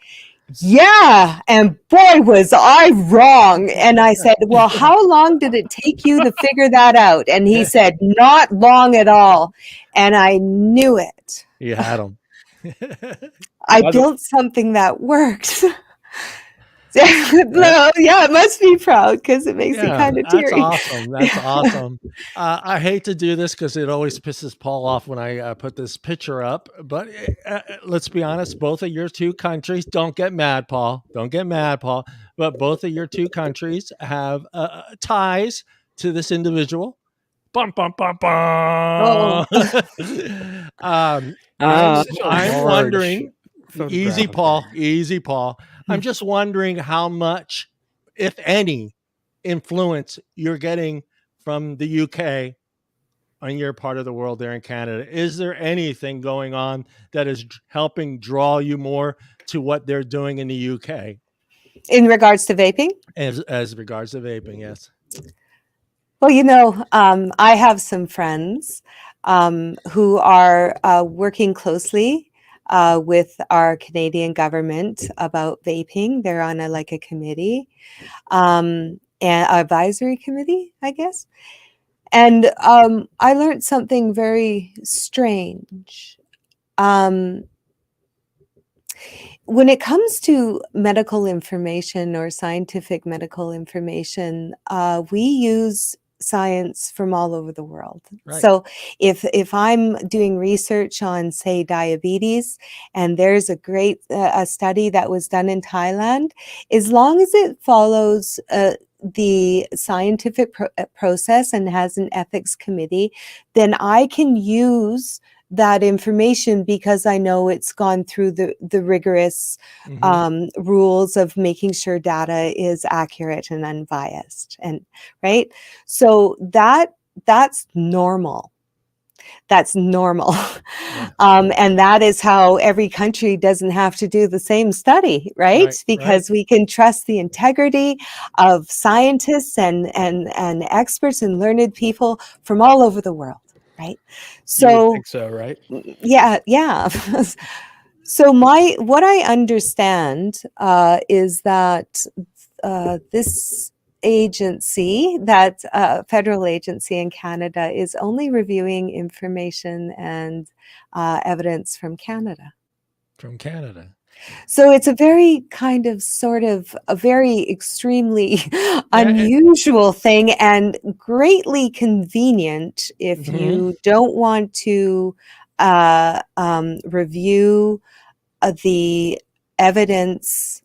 yeah, and boy, was I wrong. And I said, well, how long did it take you to figure that out? And he said, not long at all. And I knew it. You had him. I built something that worked. No, it must be proud because it makes me kind of teary. That's awesome. I hate to do this because it always pisses Paul off when I put this picture up. But let's be honest, both of your two countries, don't get mad, Paul. Don't get mad, Paul. But both of your two countries have ties to this individual. Bum, bum, bum, bum. I'm wondering, easy, Paul. I'm just wondering how much, if any, influence you're getting from the UK on your part of the world there in Canada? Is there anything going on that is helping draw you more to what they're doing in the UK? In regards to vaping? As regards to vaping, yes. Well, I have some friends who are working closely with our Canadian government about vaping. They're on a committee, and advisory committee, I guess. And I learned something very strange. When it comes to medical information or scientific medical information, we use science from all over the world. Right. So if I'm doing research on, say, diabetes, and there's a great a study that was done in Thailand, as long as it follows the scientific process and has an ethics committee, then I can use that information because I know it's gone through the rigorous rules of making sure data is accurate and unbiased, and right. So that's normal. That's normal. Yeah. And that is how every country doesn't have to do the same study, right? Because we can trust the integrity of scientists and experts and learned people from all over the world, right? So you would think so, right? yeah. So what I understand is that this agency, that federal agency in Canada, is only reviewing information and evidence from Canada. From Canada. So it's a very a very extremely unusual thing, and greatly convenient if you don't want to review the evidence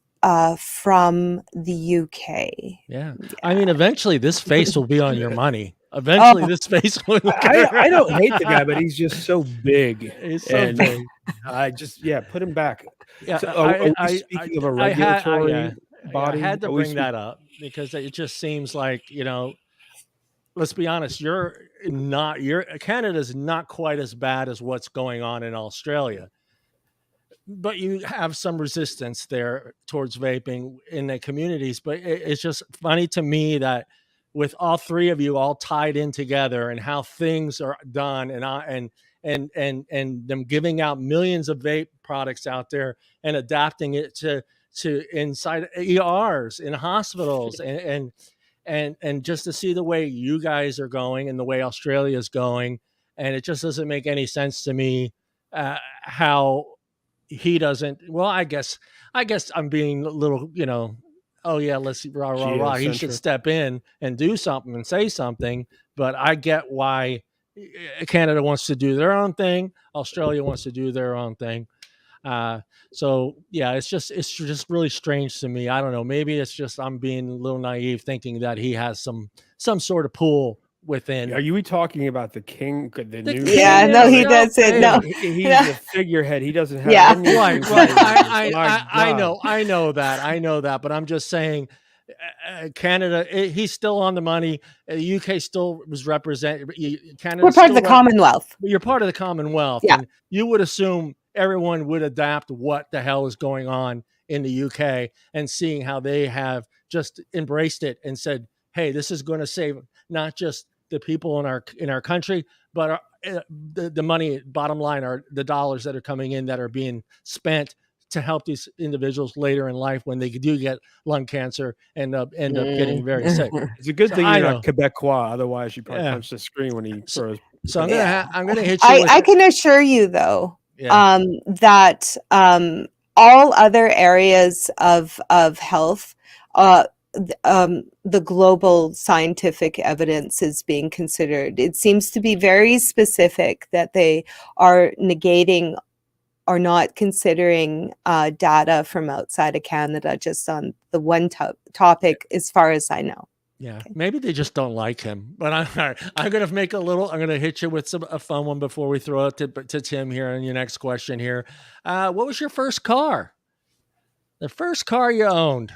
from the UK. Yeah. I mean, eventually this face will be on your money. Eventually this face will. I don't hate the guy, but he's just so big. He's so big. I just put him back. Yeah. So speaking of a regulatory body, I had to bring that up because it just seems like, let's be honest, Canada's not quite as bad as what's going on in Australia. But you have some resistance there towards vaping in the communities. But it's just funny to me that with all three of you all tied in together and how things are done and them giving out millions of vape products out there and adapting it to inside ERs in hospitals and just to see the way you guys are going and the way Australia is going. And it just doesn't make any sense to me how he doesn't. Well, I guess I'm being a little, oh yeah, let's see, rah. He should step in and do something and say something. But I get why Canada wants to do their own thing. Australia wants to do their own thing. So yeah, it's just really strange to me. I don't know. Maybe it's just I'm being a little naive thinking that he has some sort of pull within. Are you talking about the king? The new yeah, no, he doesn't. No, he's the figurehead. He doesn't have. Yeah, right. I know that. But I'm just saying, Canada, he's still on the money. The UK still was represented. Canada. We're part of the Commonwealth. You're part of the Commonwealth. Yeah. And you would assume everyone would adapt what the hell is going on in the UK and seeing how they have just embraced it and said, hey, this is going to save not just the people in our country, but the money, bottom line, are the dollars that are coming in that are being spent to help these individuals later in life when they do get lung cancer and end up getting very sick. It's a good thing you're not Quebecois, otherwher you probably punch the screen when he throws. So I'm gonna hit you. I can assure you though, that all other areas of health, the global scientific evidence is being considered. It seems to be very specific that they are negating or not considering data from outside of Canada just on the one topic, as far as I know. Yeah, okay. Maybe they just don't like him. But I'm going to hit you with a fun one before we throw it to Tim here on your next question here. What was your first car? The first car you owned?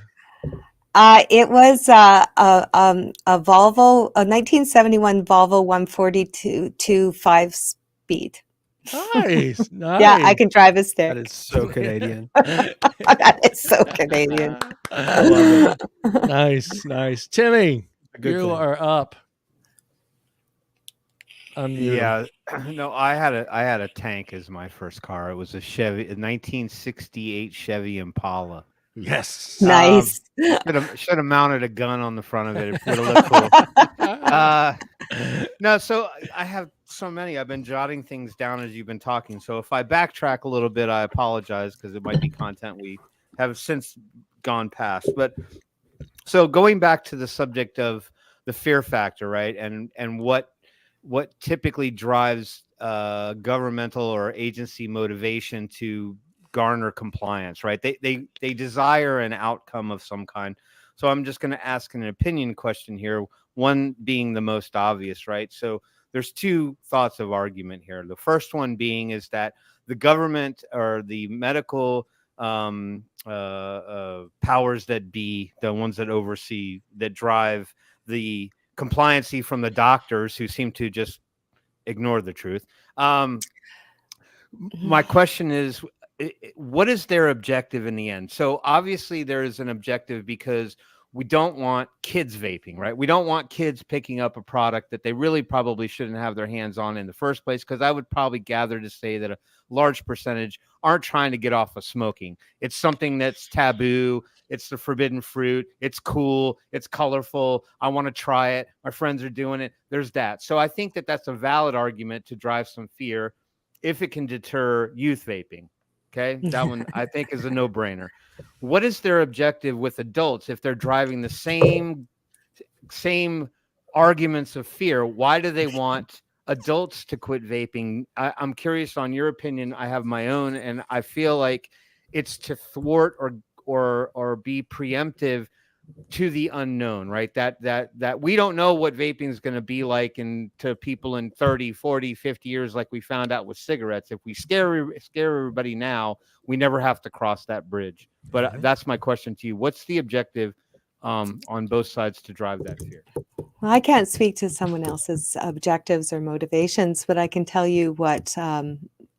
It was a Volvo, a 1971 Volvo 142 5-speed. Nice, Yeah, I nice. can drive a stick. That is so Canadian. That is so Canadian. I love it. Nice, nice. Timmy, A good you thing. are up. Unmute him. Yeah, no, I had a tank as my first car. It was a Chevy, a 1968 Chevy Impala. Yes. Nice. Should have mounted a gun on the front of it. It would have looked cool. No, so I have so many. I've been jotting things down as you've been talking. So if I backtrack a little bit, I apologize because it might be content we have since gone past. But so going back to the subject of the fear factor, right? And what typically drives governmental or agency motivation to garner compliance, right? They desire an outcome of some kind. So I'm just going to ask an opinion question here, one being the most obvious, right? So there's two thoughts of argument here. The first one being is that the government or the medical powers that be, the ones that oversee, that drive the compliancy from the doctors who seem to just ignore the truth. My question is, what is their objective in the end? So obviously there is an objective because we don't want kids vaping, right? We don't want kids picking up a product that they really probably shouldn't have their hands on in the first place, because I would probably gather to say that a large percentage aren't trying to get off of smoking. It's something that's taboo. It's the forbidden fruit. It's cool. It's colorful. I want to try it. My friends are doing it. There's that. So I think that that's a valid argument to drive some fear if it can deter youth vaping. Okay. That one I think is a no-brainer. What is their objective with adults if they're driving the same arguments of fear? Why do they want adults to quit vaping? I'm curious on your opinion. I have my own, and I feel like it's to thwart or be preemptive to the unknown, right? That we don't know what vaping is going to be like to people in 30, 40, 50 years, like we found out with cigarettes. If we scare everybody now, we never have to cross that bridge. But that's my question to you. What's the objective on both sides to drive that fear? Well, I can't speak to someone else's objectives or motivations, but I can tell you what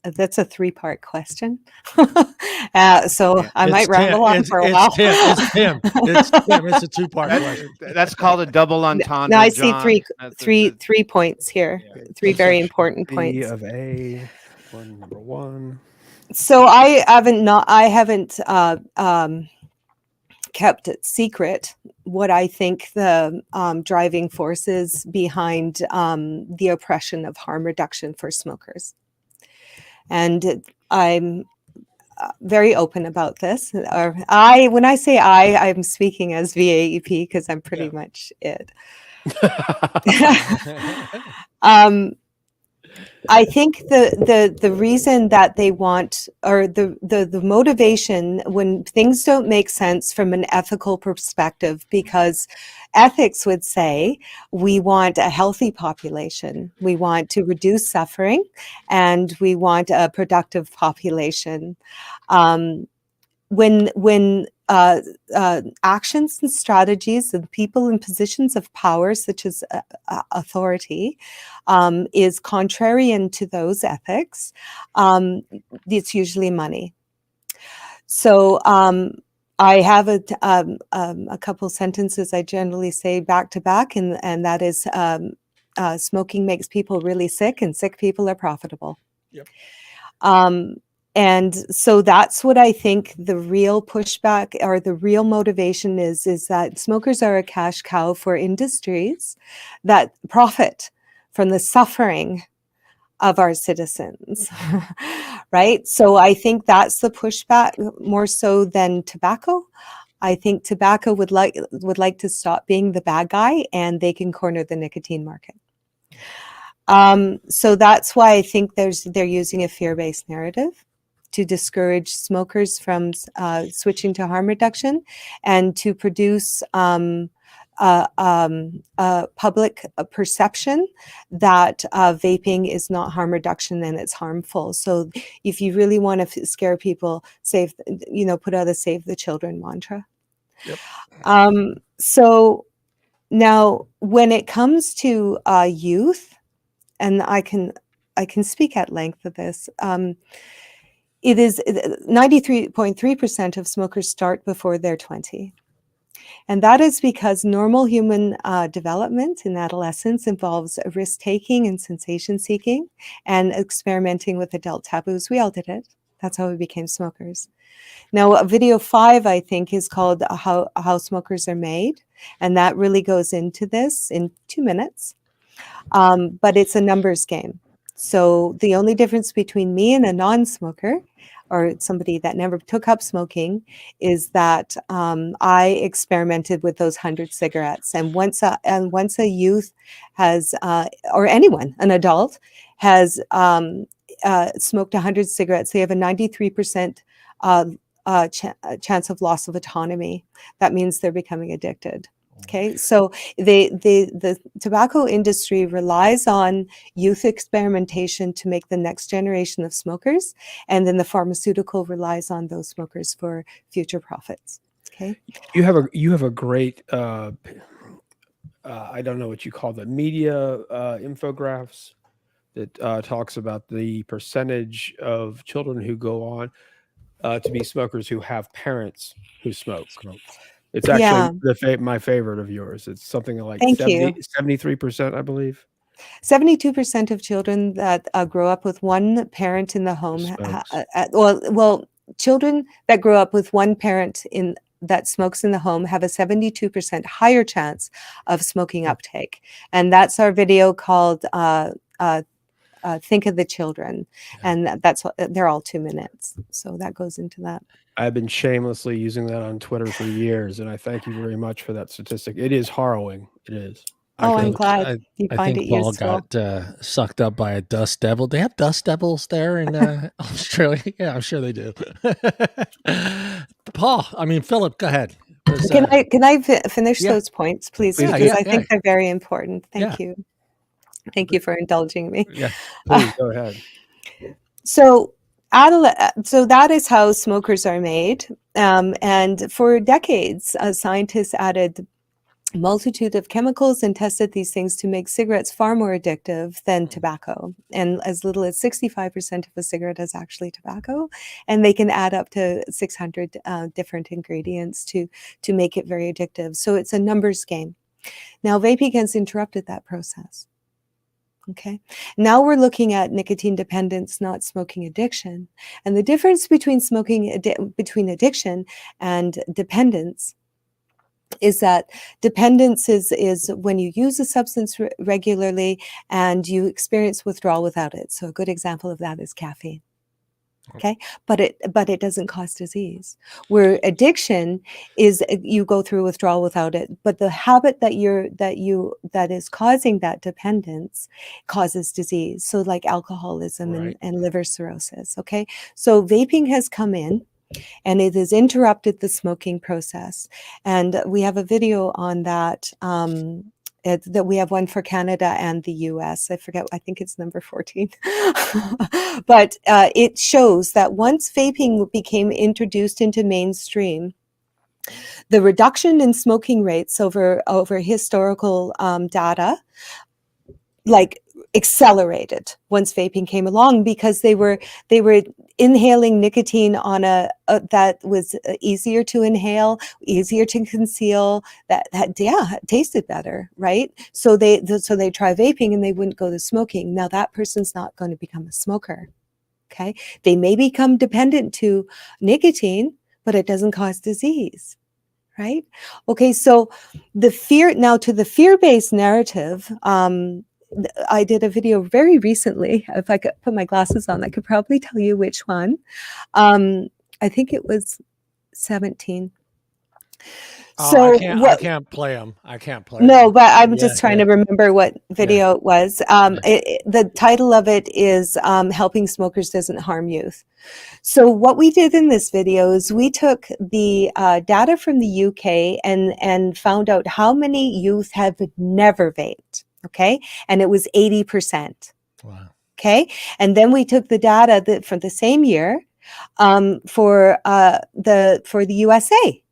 that's a 3-part question. So I might ramble on for a while. It's Tim. It's a 2-part question. That's called a double entendre. Now I see three points here. Yeah. Three very important B points. of A, number 1. So I haven't kept it secret what I think the driving force is behind the oppression of harm reduction for smokers. And I'm very open about this. When I say I'm speaking as VAEP because I'm pretty much it. I think the reason that they want, or the motivation when things don't make sense from an ethical perspective, because ethics would say we want a healthy population, we want to reduce suffering, and we want a productive population. When actions and strategies of people in positions of power, such as authority, is contrarian to those ethics, it's usually money. So I have a couple sentences I generally say back to back, and that is smoking makes people really sick, and sick people are profitable. Yep. And so that's what I think the real pushback or the real motivation is that smokers are a cash cow for industries that profit from the suffering of our citizens, right? So I think that's the pushback more so than tobacco. I think tobacco would like to stop being the bad guy, and they can corner the nicotine market. So that's why I think they're using a fear-based narrative to discourage smokers from switching to harm reduction, and to produce public perception that vaping is not harm reduction and it's harmful. So if you really want to scare people, put out a Save the Children mantra. Yep. So now when it comes to youth, and I can speak at length of this, it is 93.3% of smokers start before they're 20. And that is because normal human development in adolescence involves risk-taking and sensation-seeking and experimenting with adult taboos. We all did it. That's how we became smokers. Now, video 5, I think, is called How Smokers Are Made. And that really goes into this in 2 minutes. But it's a numbers game. So the only difference between me and a non-smoker, or somebody that never took up smoking, is that I experimented with those 100 cigarettes. And once a youth has, or anyone, an adult, has smoked 100 cigarettes, they have a 93% chance of loss of autonomy. That means they're becoming addicted. Okay, so the tobacco industry relies on youth experimentation to make the next generation of smokers, and then the pharmaceutical relies on those smokers for future profits. Okay, you have a great I don't know what you call the media infographics that talks about the percentage of children who go on to be smokers who have parents who smoke. It's actually my favorite of yours. It's something like 73%, I believe. 72% of children that grow up with one parent in the home, children that grow up with one parent that smokes in the home have a 72% higher chance of smoking uptake. And that's our video called Think of the Children. And they're all 2 minutes. So that goes into that. I've been shamelessly using that on Twitter for years, and I thank you very much for that statistic. It is harrowing. It is. I'm glad you find it useful. Paul got sucked up by a dust devil. They have dust devils there in Australia. Yeah, I'm sure they do. Phillip, go ahead. Can I finish those points, please? Because I think they're very important. Thank you. Thank you for indulging me. Yeah, please go ahead. So that is how smokers are made. And for decades, scientists added a multitude of chemicals and tested these things to make cigarettes far more addictive than tobacco. And as little as 65% of a cigarette is actually tobacco. And they can add up to 600 different ingredients to make it very addictive. So it's a numbers game. Now, vaping has interrupted that process. Okay. Now we're looking at nicotine dependence, not smoking addiction. And the difference between between addiction and dependence is that dependence is when you use a substance regularly and you experience withdrawal without it. So a good example of that is caffeine. Okay, but it doesn't cause disease. Where addiction is, you go through withdrawal without it, but the habit that is causing that dependence causes disease. So like alcoholism and liver cirrhosis. Okay, so vaping has come in, and it has interrupted the smoking process. And we have a video on that. That we have one for Canada and the US. I think it's number 14. But it shows that once vaping became introduced into mainstream, the reduction in smoking rates over historical data, accelerated once vaping came along, because they were inhaling nicotine on that was easier to inhale, easier to conceal, that tasted better, right? So they try vaping and they wouldn't go to smoking. Now that person's not going to become a smoker. Okay, they may become dependent to nicotine, but it doesn't cause disease. Right? Okay, so the fear-based narrative. I did a video very recently. If I could put my glasses on, I could probably tell you which one. I think it was 17. So I can't play them. No, but I'm just trying to remember what video it was. The title of it is Helping Smokers Doesn't Harm Youth. So what we did in this video is we took the data from the UK and found out how many youth have never vaped. Okay, and it was 80%. Wow. Okay, and then we took the data for the same year for the USA,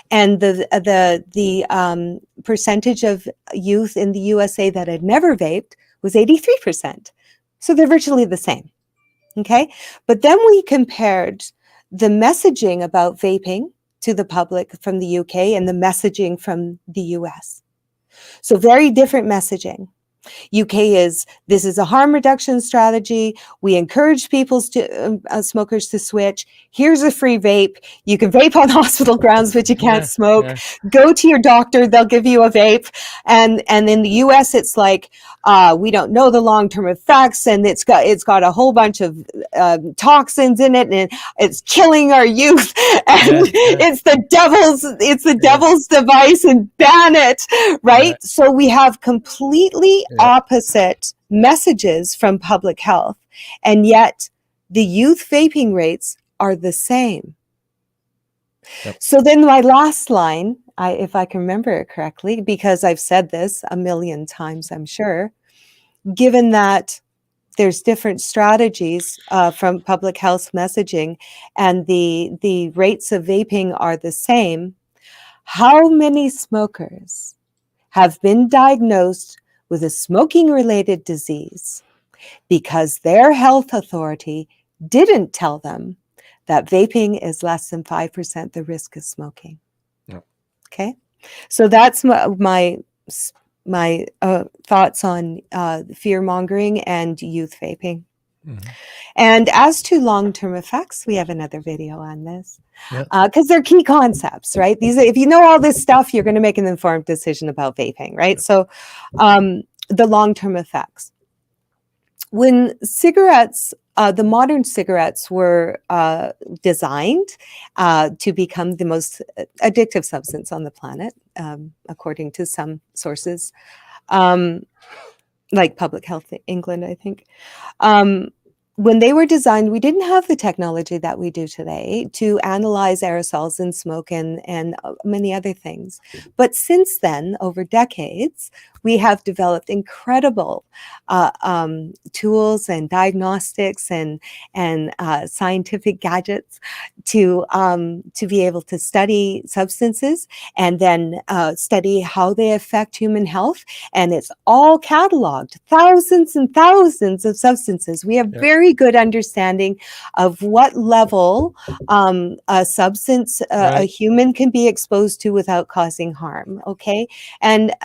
And the percentage of youth in the USA that had never vaped was 83%. So they're virtually the same. Okay. But then we compared the messaging about vaping to the public from the UK and the messaging from the US. So very different messaging. UK is, this is a harm reduction strategy. We encourage smokers to switch. Here's a free vape. You can vape on hospital grounds, but you can't smoke. Yeah. Go to your doctor. They'll give you a vape. And in the US, it's like, we don't know the long-term effects, and it's got a whole bunch of toxins in it, and it's killing our youth. And it's the devil's device, and ban it, right? So we have completely opposite messages from public health, and yet the youth vaping rates are the same. So then my last line, if I can remember it correctly, because I've said this a million times, I'm sure, given that there's different strategies from public health messaging and the rates of vaping are the same, how many smokers have been diagnosed with a smoking-related disease because their health authority didn't tell them that vaping is less than 5% the risk of smoking? Okay, so that's my thoughts on fear-mongering and youth vaping. And as to long-term effects, we have another video on this because they're key concepts, right? If you know all this stuff, you're going to make an informed decision about vaping, right? So the long-term effects. When cigarettes, the modern cigarettes were designed to become the most addictive substance on the planet, according to some sources, like Public Health England, I think. When they were designed, we didn't have the technology that we do today to analyze aerosols in smoke and many other things. But since then, over decades, we have developed incredible tools and diagnostics and scientific gadgets to be able to study substances and then study how they affect human health. And it's all cataloged, thousands and thousands of substances. We have very good understanding of what level a substance a human can be exposed to without causing harm. Okay, and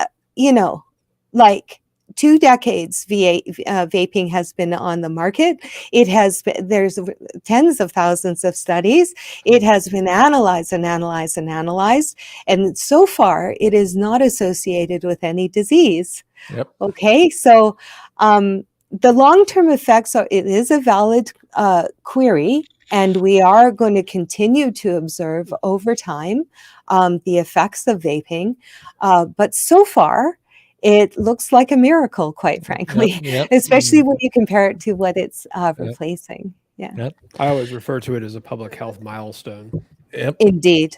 like 2 decades, vaping has been on the market. It has been, there's tens of thousands of studies. It has been analyzed and analyzed and analyzed, and so far it is not associated with any disease. Okay, so the long-term effects it is a valid query, and we are going to continue to observe over time the effects of vaping, but so far it looks like a miracle, quite frankly, especially when you compare it to what it's replacing. I always refer to it as a public health milestone. Indeed.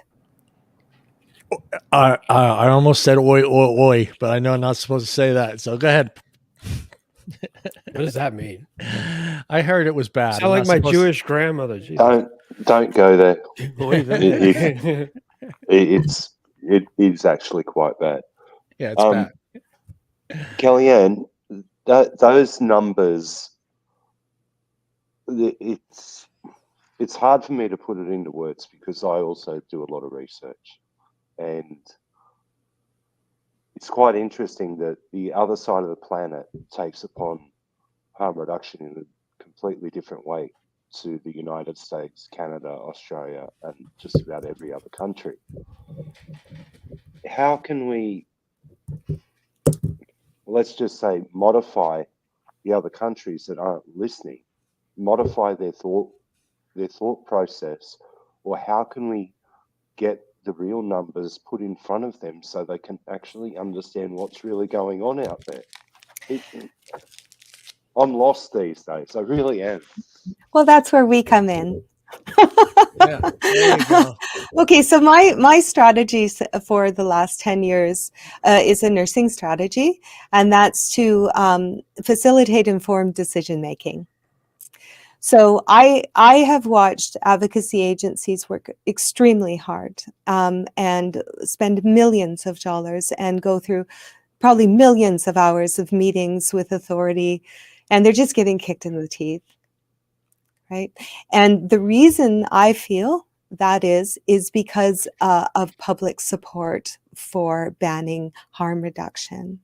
I almost said oi, oi, oi, but I know I'm not supposed to say that. So go ahead. What does that mean? I heard it was bad. Sound like my Jewish grandmother. Don't go there. It's actually quite bad. Yeah, it's bad. Kellie Ann, those numbers, it's hard for me to put it into words because I also do a lot of research, and it's quite interesting that the other side of the planet takes upon harm reduction in a completely different way to the United States, Canada, Australia, and just about every other country. How can we, let's just say, modify the other countries that aren't listening, modify their thought process, or how can we get the real numbers put in front of them so they can actually understand what's really going on out there? I'm lost these days. I really am. Well, that's where we come in. There you go. Okay, so my strategy for the last 10 years is a nursing strategy, and that's to facilitate informed decision making. So I have watched advocacy agencies work extremely hard and spend millions of dollars and go through probably millions of hours of meetings with authority, and they're just getting kicked in the teeth, right? And the reason I feel that is because of public support for banning harm reduction.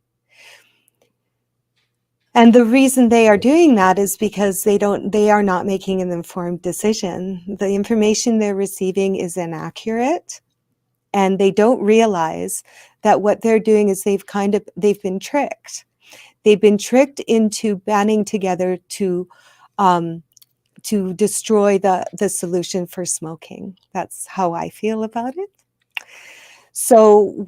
And the reason they are doing that is because they are not making an informed decision. The information they're receiving is inaccurate, and they don't realize that what they're doing is they've been tricked. They've been tricked into banding together to destroy the solution for smoking. That's how I feel about it. So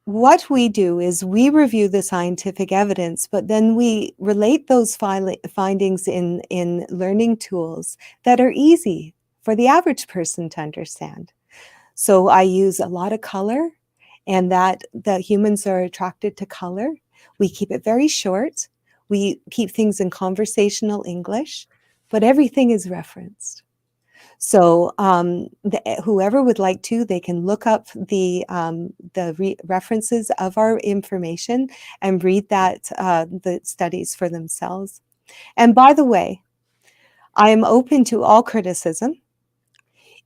what we do is we review the scientific evidence, but then we relate those findings in learning tools that are easy for the average person to understand. So I use a lot of color, and that the humans are attracted to color. We keep it very short. We keep things in conversational English, but everything is referenced. So whoever would like to, they can look up the references of our information and read the studies for themselves. And by the way, I am open to all criticism.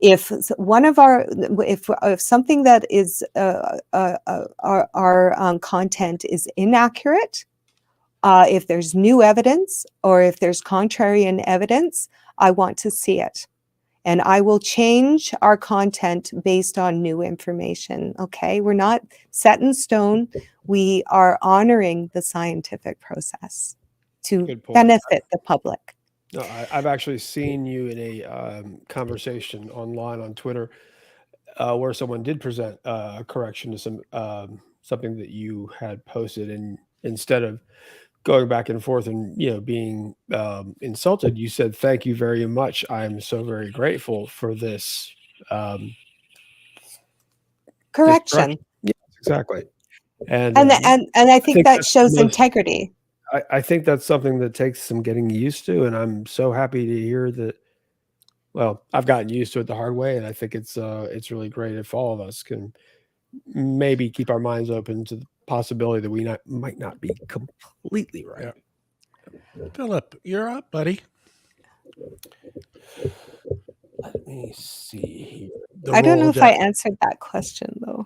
If something that is our content is inaccurate, if there's new evidence or if there's contrarian evidence, I want to see it. And I will change our content based on new information, okay? We're not set in stone. We are honoring the scientific process to benefit the public. No, I've actually seen you in a conversation online on Twitter where someone did present a correction to something that you had posted, and instead of going back and forth and being insulted, you said, "Thank you very much. I'm so very grateful for this correction." Yes, exactly. And I think that shows integrity. I think that's something that takes some getting used to, and I'm so happy to hear that. Well, I've gotten used to it the hard way, and I think it's really great if all of us can maybe keep our minds open to the possibility that we might not be completely right. Yeah. Phillip, you're up, buddy. Let me see here. I don't know if I answered that question, though.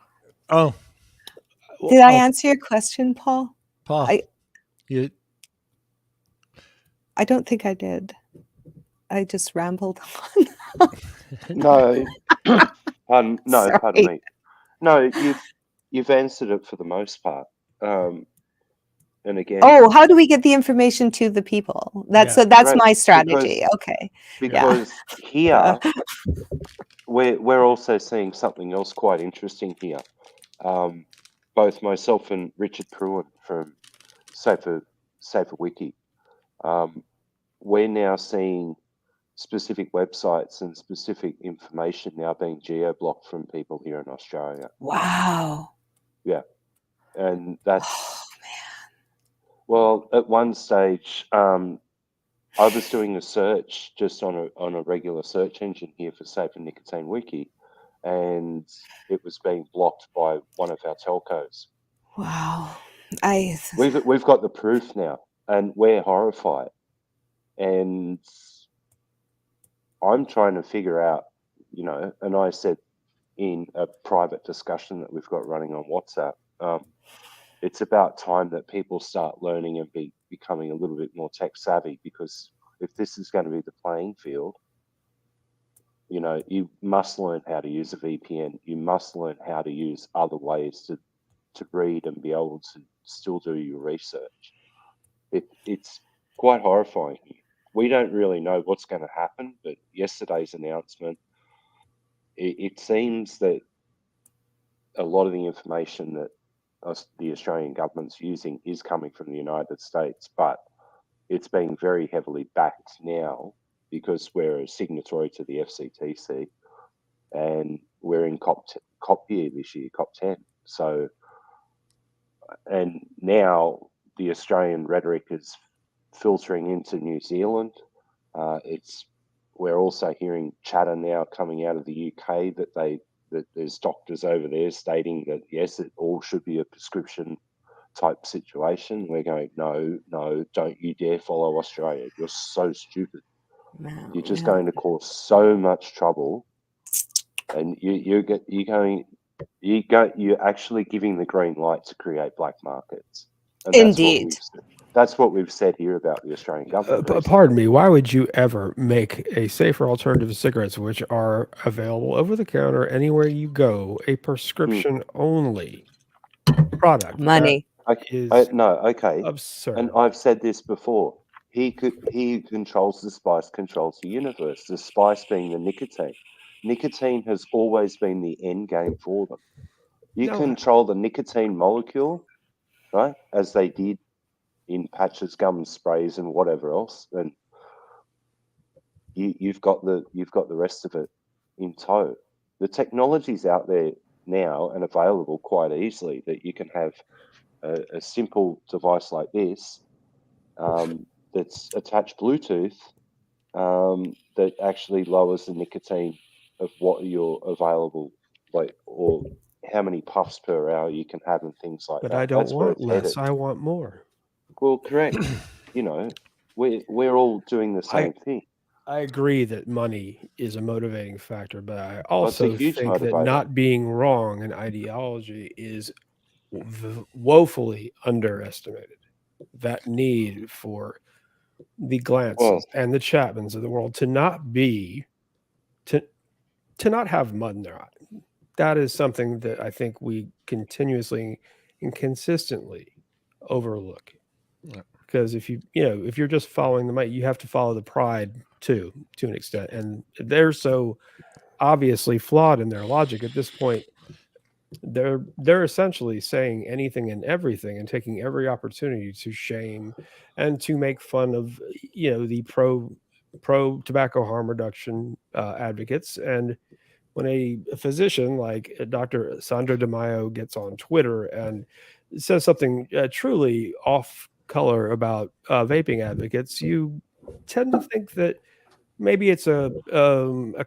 Oh. Did I answer your question, Paul? Paul, I don't think I did. I just rambled on. No. Pardon me. No, you've answered it for the most part. And again, how do we get the information to the people? That's my strategy. Because here we're also seeing something else quite interesting here. Both myself and Richard Pruin from Safer Wiki, we're now seeing specific websites and specific information now being geo-blocked from people here in Australia. Wow. Yeah. And that's well, at one stage, I was doing a search just on a regular search engine here for Safer Nicotine Wiki, and it was being blocked by one of our telcos. Wow. We've got the proof now, and we're horrified. And I'm trying to figure out, and I said in a private discussion that we've got running on WhatsApp, it's about time that people start learning and becoming a little bit more tech savvy, because if this is going to be the playing field, you must learn how to use a VPN. You must learn how to use other ways to read and be able to still do your research. It's quite horrifying. We don't really know what's going to happen, but yesterday's announcement, it seems that a lot of the information that the Australian government's using is coming from the United States, but it's being very heavily backed now because we're a signatory to the FCTC, and we're in COP year this year, COP 10. So, and now the Australian rhetoric is filtering into New Zealand. We're also hearing chatter now coming out of the UK that there's doctors over there stating that yes, it all should be a prescription type situation. We're going, no, don't you dare follow Australia. You're so stupid. You're just going to cause so much trouble, and you're actually giving the green light to create black markets. And Indeed. That's what we've said here about the Australian government. Pardon me, why would you ever make a safer alternative to cigarettes, which are available over the counter anywhere you go, a prescription only product? Money. Okay. Absurd. And I've said this before. He controls the spice, controls the universe. The spice being the nicotine. Nicotine has always been the end game for them. You control the nicotine molecule, right? As they did in patches, gum, sprays, and whatever else, then you've got the rest of it in tow. The technology's out there now and available quite easily that you can have a simple device like this that's attached Bluetooth that actually lowers the nicotine of what you're available, like, or how many puffs per hour you can have and things like that. But I don't want less. I want more. Well, correct. We're all doing the same thing. I agree that money is a motivating factor, but I also think motivator. that not being wrong in ideology is woefully underestimated. That need for the Glances and the Chapmans of the world to not have mud in their eye. That is something that I think we continuously and consistently overlook. Yeah. Because if you're just following the money, you have to follow the pride too, to an extent. And they're so obviously flawed in their logic at this point. They're essentially saying anything and everything and taking every opportunity to shame and to make fun of the pro tobacco harm reduction advocates. And when a physician like Dr. Sandra DeMaio gets on Twitter and says something truly off color about vaping advocates, you tend to think that maybe it's a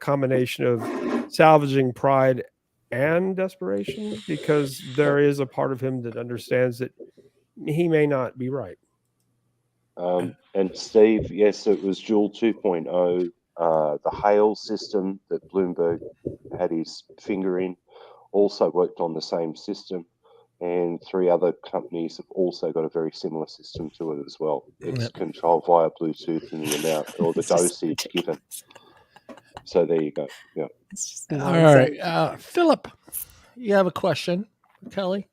combination of salvaging pride and desperation, because there is a part of him that understands that he may not be right. And Steve, yes, it was Joule 2.0. The Hale system that Bloomberg had his finger in also worked on the same system, and 3 other companies have also got a very similar system to it as well. It's controlled via Bluetooth in the amount or the dosage given. So there you go. Yeah. All right, Phillip, you have a question, Kelly?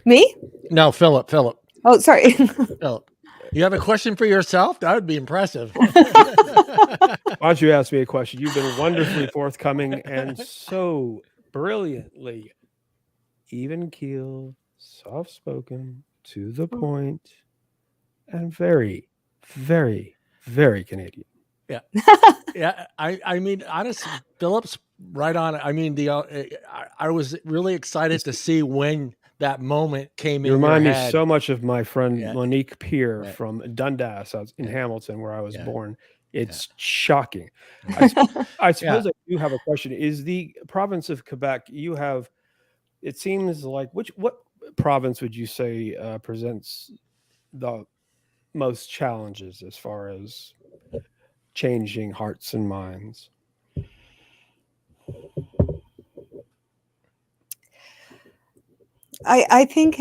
Me? No, Phillip. Oh, sorry. Phillip, you have a question for yourself? That would be impressive. Why don't you ask me a question? You've been wonderfully forthcoming and so brilliantly even-keeled, soft-spoken, to the point, and very, very, very Canadian. Yeah. Yeah. I mean, honestly, Phillip's right on it. I mean, I was really excited to see when that moment came in. You remind me so much of my friend Monique Peer from Dundas in Hamilton, where I was born. It's shocking. I suppose I do have a question. Is the province of Quebec, it seems like, what province would you say presents the most challenges as far as changing hearts and minds? I think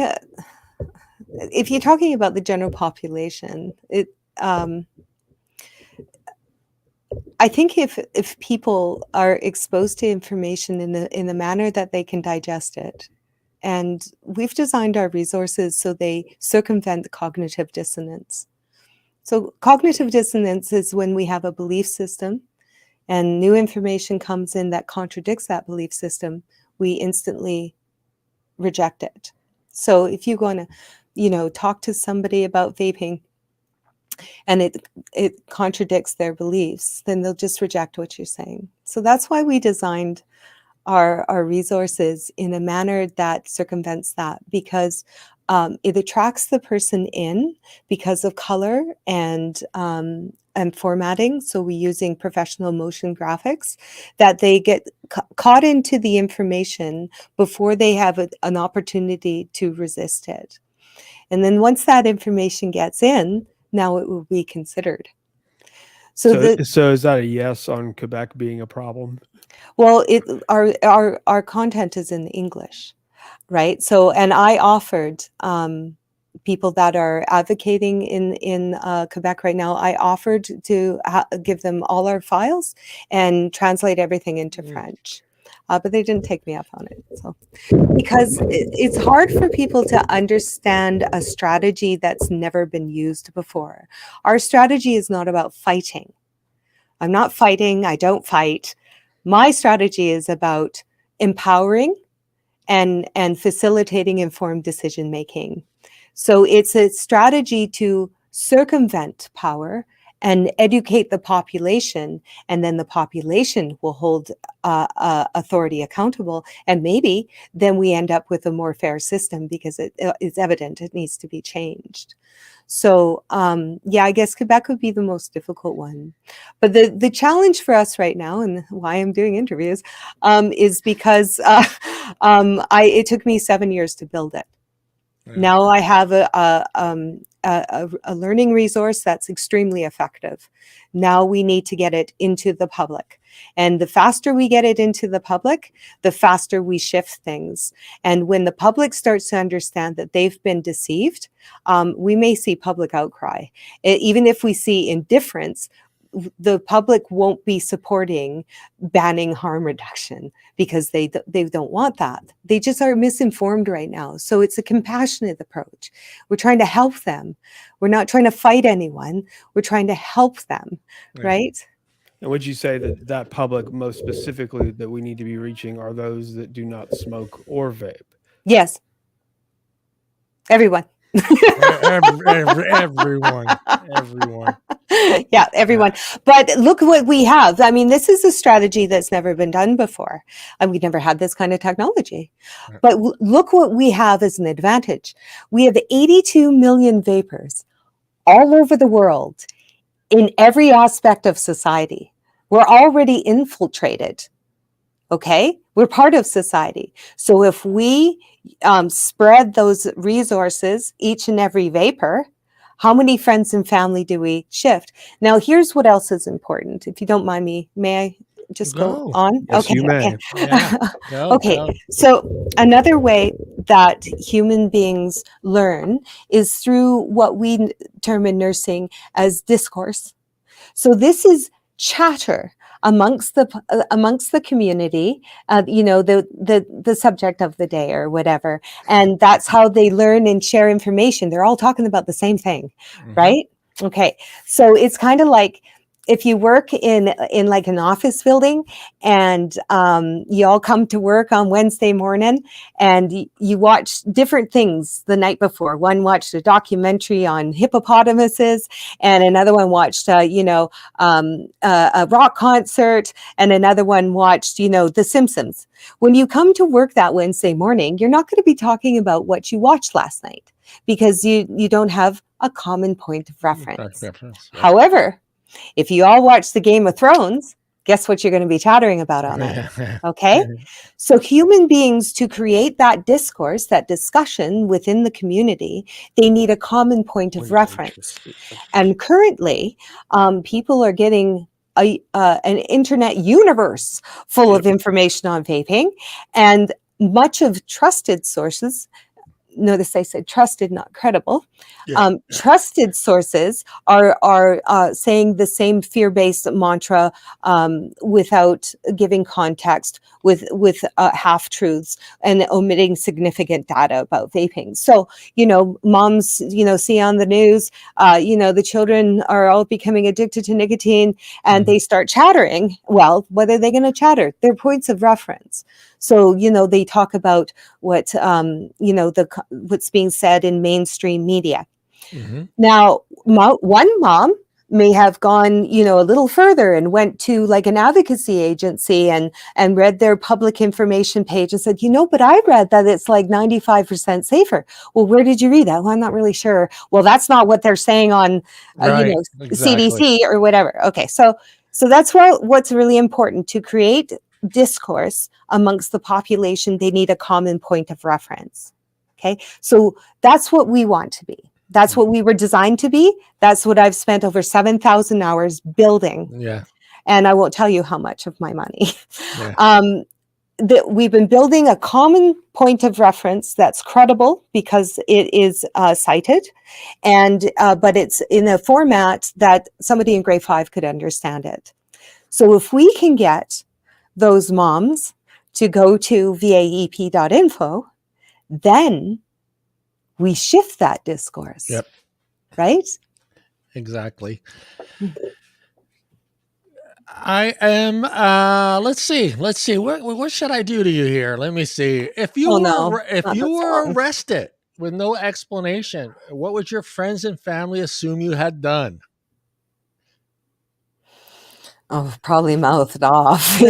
if you're talking about the general population, I think if people are exposed to information in the manner that they can digest it, and we've designed our resources so they circumvent the cognitive dissonance. So cognitive dissonance is when we have a belief system and new information comes in that contradicts that belief system, we instantly reject it. So if you're going to, talk to somebody about vaping and it contradicts their beliefs, then they'll just reject what you're saying. So that's why we designed our resources in a manner that circumvents that, because it attracts the person in because of color and and formatting. So we're using professional motion graphics, that they get caught into the information before they have an opportunity to resist it. And then once that information gets in, now it will be considered. So is that a yes on Quebec being a problem? Well, our content is in English, right? So, and I offered people that are advocating in Quebec right now, I offered to give them all our files and translate everything into French. But they didn't take me up on it. So, because it's hard for people to understand a strategy that's never been used before. Our strategy is not about fighting. I'm not fighting. I don't fight. My strategy is about empowering and facilitating informed decision making. So it's a strategy to circumvent power and educate the population, and then the population will hold authority accountable, and maybe then we end up with a more fair system because it's evident it needs to be changed. So yeah, I guess Quebec would be the most difficult one. But the challenge for us right now, and why I'm doing interviews, is because it took me 7 years to build it. Yeah. Now I have a learning resource that's extremely effective. Now we need to get it into the public. And the faster we get it into the public, the faster we shift things. And when the public starts to understand that they've been deceived, we may see public outcry. Even if we see indifference, the public won't be supporting banning harm reduction because they don't want that. They just are misinformed right now. So it's a compassionate approach. We're trying to help them. We're not trying to fight anyone. We're trying to help them, right? And would you say that public most specifically that we need to be reaching are those that do not smoke or vape? Yes. Everyone. Everyone. Yeah, everyone. Yeah. But look what we have. I mean, this is a strategy that's never been done before. And we've never had this kind of technology. Yeah. But look what we have as an advantage. We have 82 million vapors all over the world in every aspect of society. We're already infiltrated. Okay? We're part of society. So if we spread those resources, each and every vapor, how many friends and family do we shift? Now, here's what else is important. If you don't mind me, may I just go on? Yes, you may. Okay. Yeah. Okay. So another way that human beings learn is through what we term in nursing as discourse. So this is chatter amongst the community, the subject of the day or whatever, and that's how they learn and share information. They're all talking about the same thing, right? Okay, so it's kind of like if you work in like an office building and you all come to work on Wednesday morning and you watch different things the night before. One watched a documentary on hippopotamuses and another one watched, a rock concert, and another one watched, The Simpsons. When you come to work that Wednesday morning, you're not going to be talking about what you watched last night because you don't have a common point of reference. However, if you all watch the Game of Thrones, guess what you're going to be chattering about all night? Okay? So human beings, to create that discourse, that discussion within the community, they need a common point of reference. And currently, people are getting an internet universe full of information on vaping, and much of trusted sources, notice I said trusted, not credible. Trusted sources are saying the same fear-based mantra without giving context, with half-truths and omitting significant data about vaping. So, moms, see on the news, the children are all becoming addicted to nicotine and they start chattering. Well, what are they going to chatter? Their points of reference. So, they talk about what, what's being said in mainstream media. Now, one mom may have gone, a little further and went to like an advocacy agency and read their public information page and said, but I read that it's like 95% safer. Well, where did you read that? Well, I'm not really sure. Well, that's not what they're saying on, Right, exactly. CDC or whatever. Okay, so that's what's really important to create discourse amongst the population. They need a common point of reference. Okay, so that's what we want to be. That's what we were designed to be. That's what I've spent over 7,000 hours building. Yeah. And I won't tell you how much of my money. Yeah. That we've been building a common point of reference that's credible because it is cited, and but it's in a format that somebody in grade 5 could understand it. So if we can get those moms to go to vaep.info, then we shift that discourse. Yep. Right? Exactly. I am, let's see. What should I do to you here? Let me see. If you were arrested with no explanation, what would your friends and family assume you had done? Oh, probably mouthed off.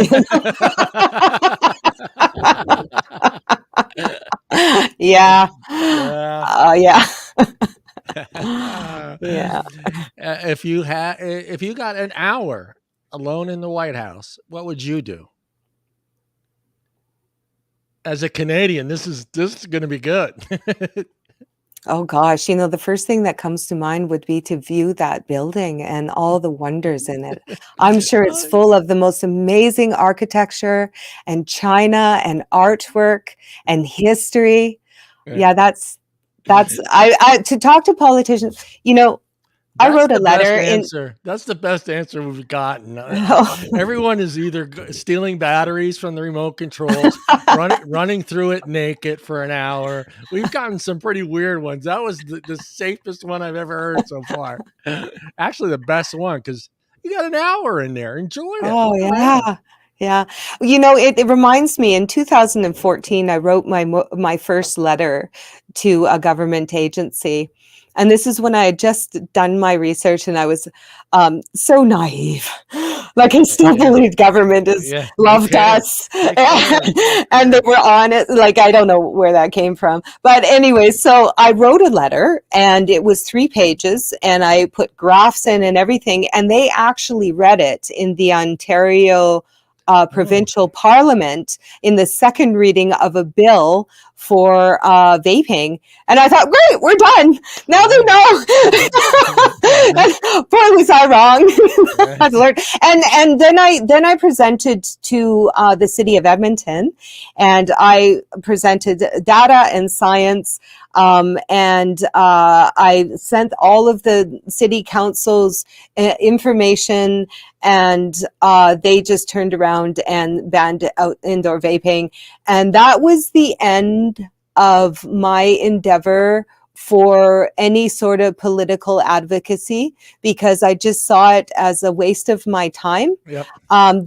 Yeah. Yeah. Yeah. If you got an hour alone in the White House, what would you do? As a Canadian, this is going to be good. Oh gosh, the first thing that comes to mind would be to view that building and all the wonders in it. I'm sure it's full of the most amazing architecture and china and artwork and history. Yeah, that's I to talk to politicians, I wrote a letter. That's the best answer we've gotten. Everyone is either stealing batteries from the remote controls, running through it naked for an hour. We've gotten some pretty weird ones. That was the safest one I've ever heard so far. Actually, the best one, because you got an hour in there. Enjoy it. Oh, yeah. Yeah. It reminds me, in 2014, I wrote my first letter to a government agency. And this is when I had just done my research and I was so naive. Like, I still believe government loved us. And they were on it. Like, I don't know where that came from. But anyway, so I wrote a letter and it was 3 pages and I put graphs in and everything. And they actually read it in the Ontario provincial parliament in the second reading of a bill for vaping. And I thought, great, we're done. Now they know. Boy, was I wrong. I've learned. And then I presented to the city of Edmonton, and I presented data and science. And I sent all of the city council's information, and they just turned around and banned out indoor vaping. And that was the end of my endeavor for any sort of political advocacy, because I just saw it as a waste of my time. Yep.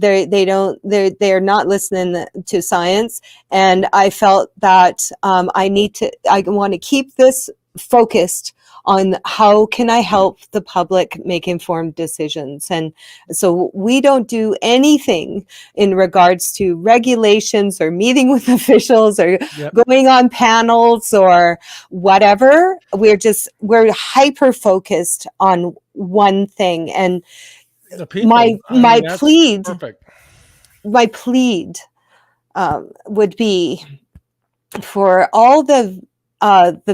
They're not listening to science, and I felt that I want to keep this focused on how can I help the public make informed decisions. And so we don't do anything in regards to regulations or meeting with officials or going on panels or whatever. We're hyper focused on one thing. And the people, my plead would be for all the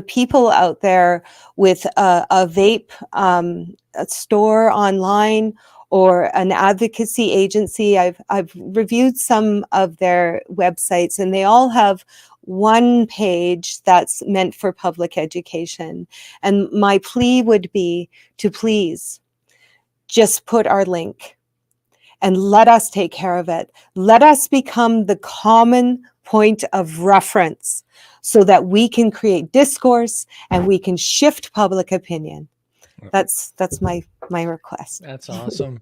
people out there with a vape a store online or an advocacy agency. I've reviewed some of their websites, and they all have one page that's meant for public education. And my plea would be to please just put our link and let us take care of it. Let us become the common point of reference so that we can create discourse and we can shift public opinion. That's my request. That's awesome.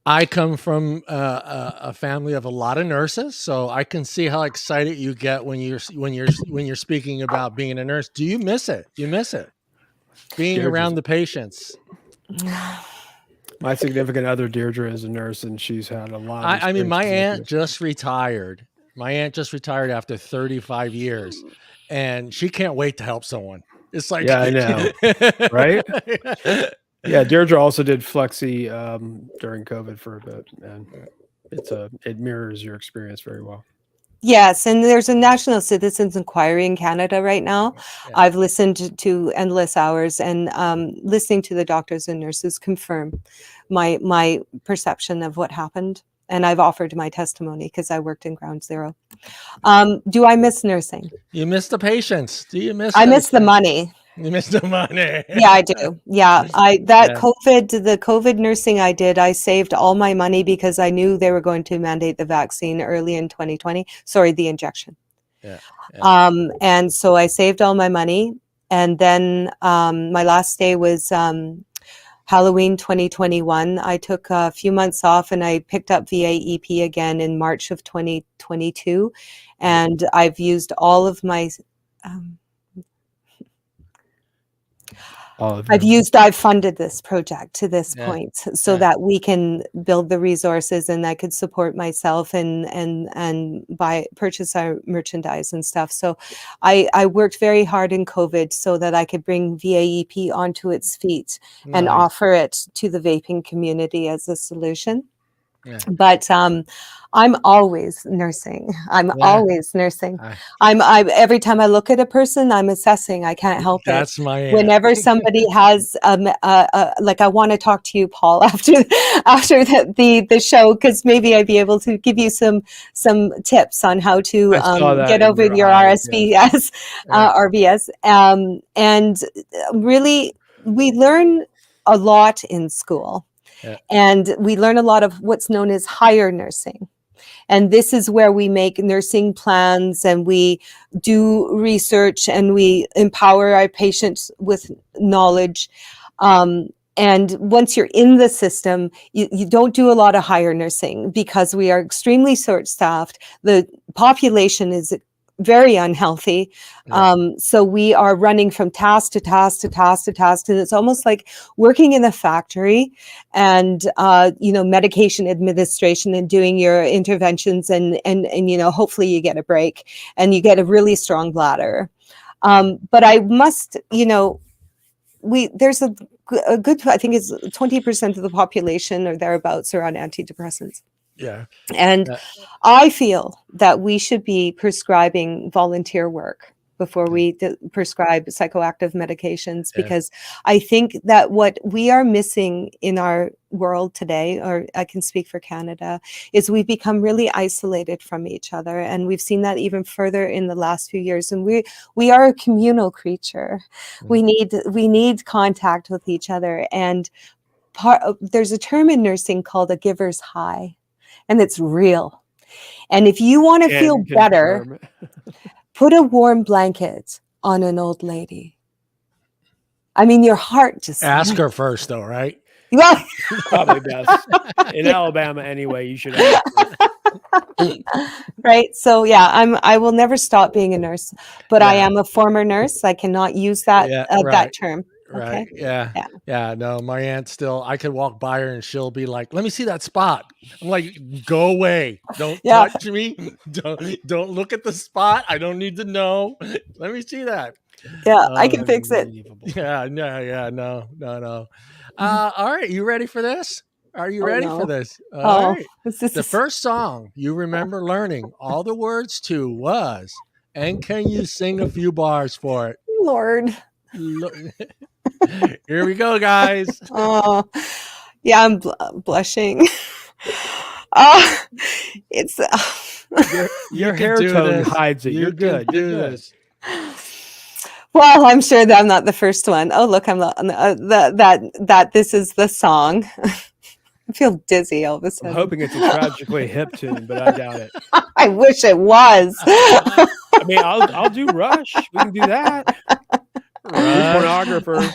I come from a family of a lot of nurses, so I can see how excited you get when you're speaking about being a nurse. Do you miss it? You miss it? being Deirdre's- around the patients? My significant other, Deirdre, is a nurse, and she's had a lot. Of I mean, my experience aunt just retired. My aunt just retired after 35 years, and she can't wait to help someone. It's like, Yeah, I know, right? Yeah, Deirdre also did Flexi during COVID for a bit, and it mirrors your experience very well. Yes, and there's a National Citizens Inquiry in Canada right now. Yeah. I've listened to endless hours, and listening to the doctors and nurses confirm my perception of what happened. And I've offered my testimony because I worked in Ground Zero. Do I miss nursing? You miss the patients. Do you miss? I miss the money. You miss the money. Yeah, I do. Yeah, Yeah. the COVID nursing I did, I saved all my money because I knew they were going to mandate the vaccine early in 2020. Sorry, the injection. Yeah. And so I saved all my money, and then my last day was Halloween 2021. I took a few months off, and I picked up VAEP again in March of 2022, and I've used all of my. I've funded this project to this point so that we can build the resources, and I could support myself and purchase our merchandise and stuff. So I worked very hard in COVID so that I could bring VAEP onto its feet and offer it to the vaping community as a solution. Yeah. But I'm always nursing. Always nursing. Every time I look at a person, I'm assessing. I can't help it. That's my aunt. Whenever somebody has like, I want to talk to you, Paul, after the show, because maybe I'd be able to give you some tips on how to get over your RBS. And really, we learn a lot in school. Yeah. And we learn a lot of what's known as higher nursing. And this is where we make nursing plans, and we do research, and we empower our patients with knowledge. And once you're in the system, you don't do a lot of higher nursing because we are extremely short-staffed. The population is very unhealthy. So we are running from task to task to task to task. And it's almost like working in a factory and, medication administration and doing your interventions and hopefully you get a break and you get a really strong bladder. But I must, there's a good, I think it's 20% of the population or thereabouts are on antidepressants. Yeah. And I feel that we should be prescribing volunteer work before we prescribe psychoactive medications, because I think that what we are missing in our world today, or I can speak for Canada, is we've become really isolated from each other. And we've seen that even further in the last few years. And we are a communal creature. Mm-hmm. We need contact with each other. And there's a term in nursing called a giver's high. And it's real. And if you want to feel better, put a warm blanket on an old lady. I mean, your heart just... Ask her first, though, right? Well, probably best. In Alabama, anyway, you should ask her. Right. So, I will never stop being a nurse, but I am a former nurse. I cannot use that that term. Right. Okay. Yeah. No, my aunt still, I could walk by her and she'll be like, let me see that spot. I'm like, go away. Don't touch me. Don't look at the spot. I don't need to know. Let me see that. Yeah, I can fix it. Yeah. No. All right. You ready for this? Are you ready for this? All right. The first song you remember learning all the words to was, and can you sing a few bars for it? Lord. Here we go, guys. Oh, yeah, I'm blushing. It's your hair tone hides it. You're good. Do this. Well, I'm sure that I'm not the first one. Oh, look, I'm that this is the song. I feel dizzy all of a sudden. I'm hoping it's a tragically hip tune, but I doubt it. I wish it was. I mean, I'll do Rush. We can do that. Pornographers,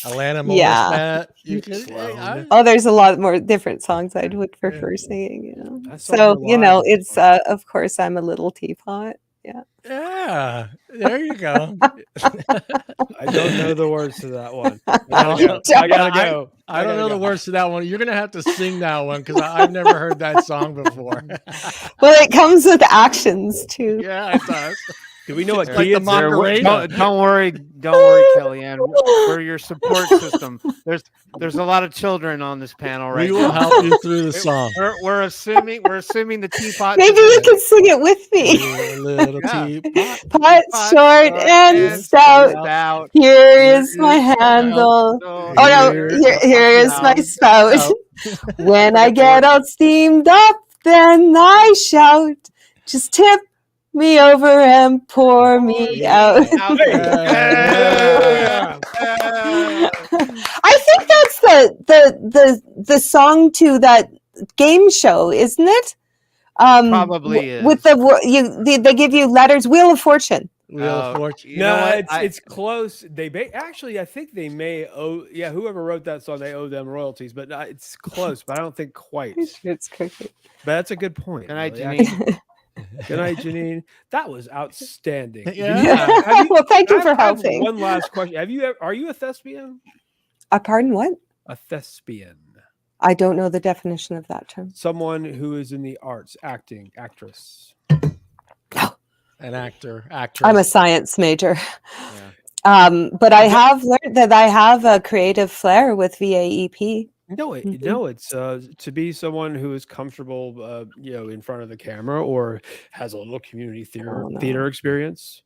Alana Morissette. There's a lot more different songs I would prefer singing. So it's of course I'm a little teapot. Yeah. Yeah, there you go. I don't know the words to that one. Well, I gotta go. I don't know the words to that one. You're gonna have to sing that one because I've never heard that song before. Well, it comes with actions too. Yeah, it does. Do we know what It's like key the it's in? Macarena. Don't worry, Kellie Ann. We're your support system. There's a lot of children on this panel right We will now. help you through the song. We're assuming the teapot. Maybe you can sing it with me. Little Yeah. teapot. Pot short and stout. Here is my handle. Oh no, here is my spout. When I get all steamed up, then I shout, just tip me over and pour me out. I think that's the song to that game show, isn't it? Probably is. With they give you letters. Wheel of Fortune. Wheel of Fortune. No, it's close. Actually, I think they may owe. Yeah, whoever wrote that song, they owe them royalties. But it's close. But I don't think quite. It's cricket. But that's a good point. Good night, really. Janine. Good night, Janine. That was outstanding. Yeah. Well, thank you for helping. One last question: Are you a thespian? Pardon, what? A thespian. I don't know the definition of that term. Someone who is in the arts, acting, actress. An actress. I'm a science major. Yeah. But I have learned that I have a creative flair with VAEP. No, it's to be someone who is comfortable, in front of the camera or has a little community theater experience.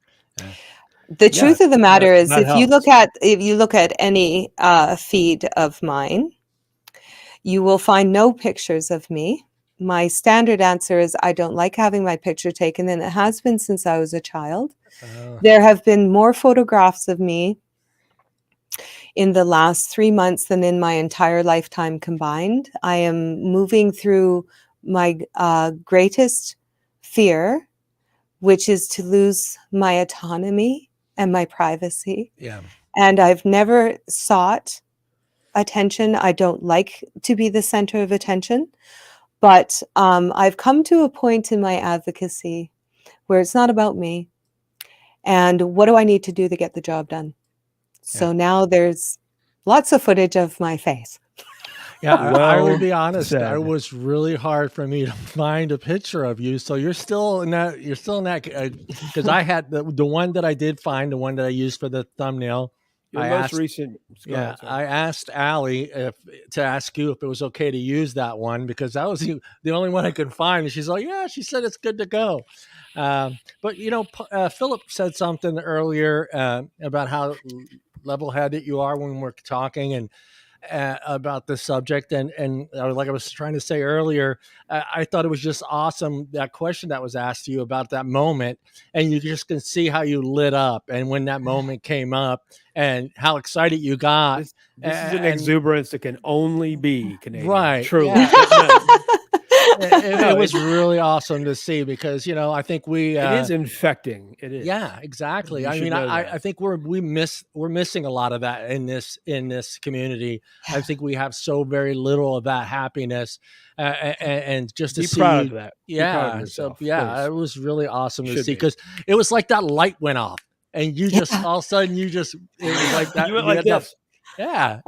The truth of the matter is, that if you look at any feed of mine, you will find no pictures of me. My standard answer is I don't like having my picture taken, and it has been since I was a child. There have been more photographs of me in the last 3 months than in my entire lifetime combined. I am moving through my greatest fear, which is to lose my autonomy and my privacy. Yeah. And I've never sought attention. I don't like to be the center of attention. But I've come to a point in my advocacy where it's not about me. And what do I need to do to get the job done? So now there's lots of footage of my face. Yeah, I would be honest. It was really hard for me to find a picture of you. So you're still in that. You're still in that because I had the one that I did find, the one that I used for the thumbnail. Your most recent. Yeah, I asked Allie to ask you if it was okay to use that one because that was the only one I could find. And she's like, yeah, she said it's good to go. But Phillip said something earlier about how level-headed you are when we're talking and about this subject. And like I was trying to say earlier, I thought it was just awesome, that question that was asked to you about that moment. And you just can see how you lit up. And when that moment came up and how excited you got. This is an exuberance that can only be Canadian. Right. Truly. Yeah. It was really awesome to see because, I think it is infecting. It is. Yeah, exactly. I mean, I think we're missing a lot of that in this community. I think we have so very little of that happiness and just to be see proud of that. Yeah. Yourself, so yeah, it was really awesome to see because it was like that light went off and you just all of a sudden it was like that. You went like this. Yeah,